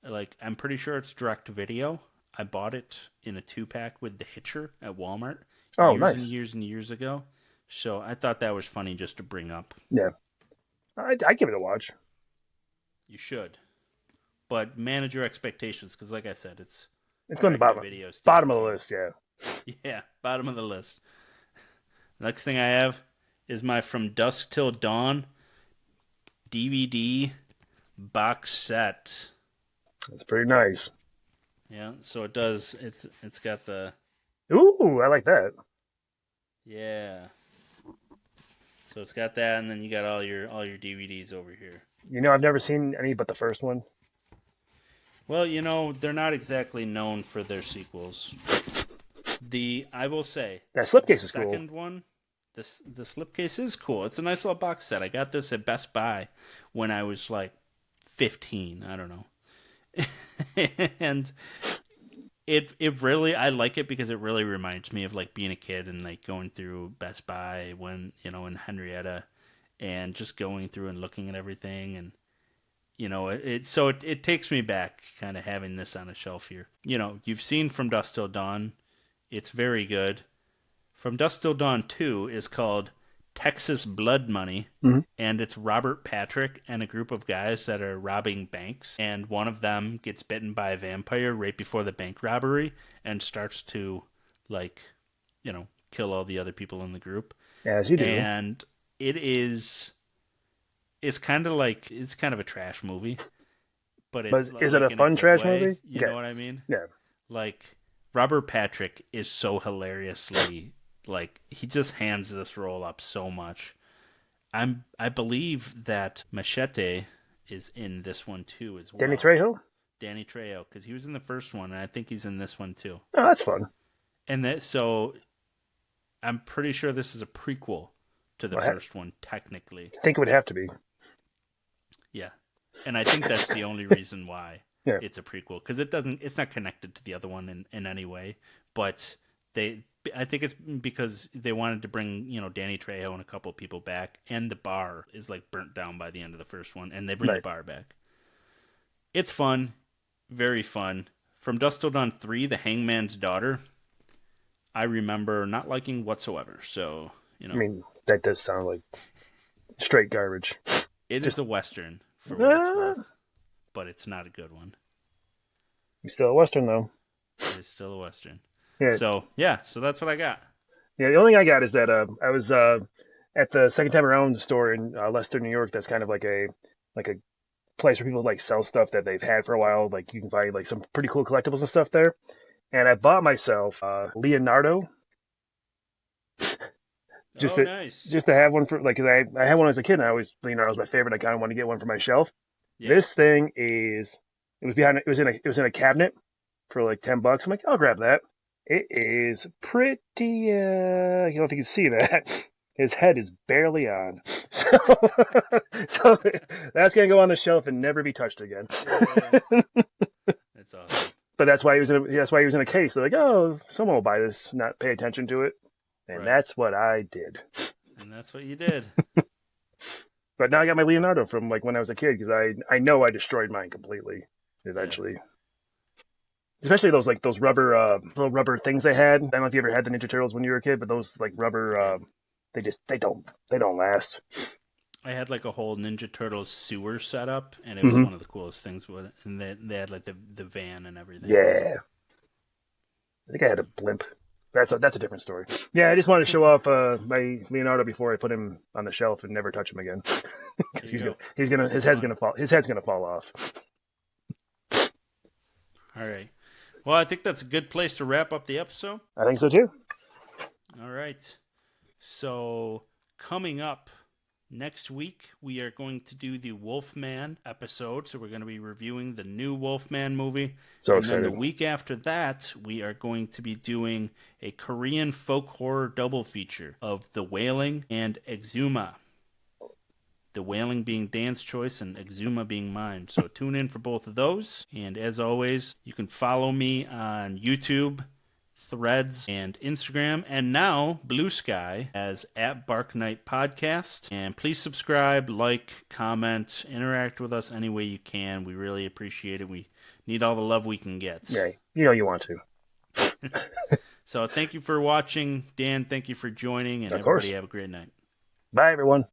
like, I'm pretty sure it's direct to video. I bought it in a 2-pack with The Hitcher at Walmart oh, years and nice. years and years ago. So I thought that was funny just to bring up. Yeah, I give it a watch. You should, but manage your expectations, because like I said, it's It's going to direct to video. bottom of the list. Yeah. Yeah, bottom of the list. Next thing I have is my From Dusk Till Dawn DVD box set. That's pretty nice. Yeah, so it does. It's got the Ooh, I like that. yeah. So it's got that, and then you got all your DVDs over here. You know, I've never seen any but the first one. Well, they're not exactly known for their sequels. I will say, That the slipcase is cool. second one, the slipcase is cool. It's a nice little box set. I got this at Best Buy when I was like 15. I don't know. And it really, I like it because it really reminds me of like being a kid and like going through Best Buy when, in Henrietta, and just going through and looking at everything, and it takes me back, kind of having this on a shelf here. You've seen From Dusk Till Dawn. It's very good. From Dusk Till Dawn 2 is called Texas Blood Money, Mhm. and it's Robert Patrick and a group of guys that are robbing banks, and one of them gets bitten by a vampire right before the bank robbery and starts to, like, kill all the other people in the group. As you do. And it's kind of a trash movie, but But it's is it like a in fun good trash way. movie? You Yeah. know what I mean? Yeah. Like, Robert Patrick is so hilariously, like, he just hands this role up so much. I believe that Machete is in this one too as well. Danny Trejo? Danny Trejo, because he was in the first one, and I think he's in this one too. Oh, that's fun. And so I'm pretty sure this is a prequel to the Well, first one, technically. I think it would have to be. Yeah. And I think that's the only reason why Yeah. it's a prequel, because it's not connected to the other one in any way. But I think it's because they wanted to bring, Danny Trejo and a couple of people back, and the bar is like burnt down by the end of the first one, and they bring the bar back. It's fun, very fun. From Dusk Till Dawn 3, The Hangman's Daughter, I remember not liking whatsoever. So, I mean, that does sound like straight garbage. it is a Western for what it's worth, but it's not a good one. You're still a Western, though. It is still a Western. Yeah. So that's what I got. Yeah, the only thing I got is that I was at the Second Time Around store in Leicester, New York. That's kind of like a place where people like sell stuff that they've had for a while. Like you can find like some pretty cool collectibles and stuff there. And I bought myself Leonardo. Nice. Just to have one for like, 'cause I had one as a kid, and Leonardo was my favorite. I kind of wanted to get one for my shelf. Yeah. This thing is It was in a cabinet for like $10. I'm like, I'll grab that. It is pretty. I don't know if you can see that. His head is barely on, so that's gonna go on the shelf and never be touched again. That's awesome. But that's why he was in a case. They're like, oh, someone will buy this, not pay attention to it, and that's what I did. And that's what you did. But now I got my Leonardo from like when I was a kid because I know I destroyed mine completely eventually. Yeah. Especially those rubber little rubber things they had. I don't know if you ever had the Ninja Turtles when you were a kid, but those like rubber they don't last. I had like a whole Ninja Turtles sewer setup, and it was one of the coolest things with it. And they had like the van and everything. Yeah, I think I had a blimp. That's a different story. Yeah, I just wanted to show off my Leonardo before I put him on the shelf and never touch him again. Because his head's gonna fall off. All right. Well, I think that's a good place to wrap up the episode. I think so too. All right. So coming up next week, we are going to do the Wolfman episode. So we're going to be reviewing the new Wolfman movie. So excited. Then the week after that, we are going to be doing a Korean folk horror double feature of The Wailing and Exuma. The Wailing being Dan's choice and Exuma being mine. So tune in for both of those. And as always, you can follow me on YouTube, Threads, and Instagram, and now Blue Sky as @BarkNightPodcast. And please subscribe, like, comment, interact with us any way you can. We really appreciate it. We need all the love we can get. Yeah, you know you want to. So thank you for watching. Dan, thank you for joining, and of course. Everybody have a great night. Bye, everyone.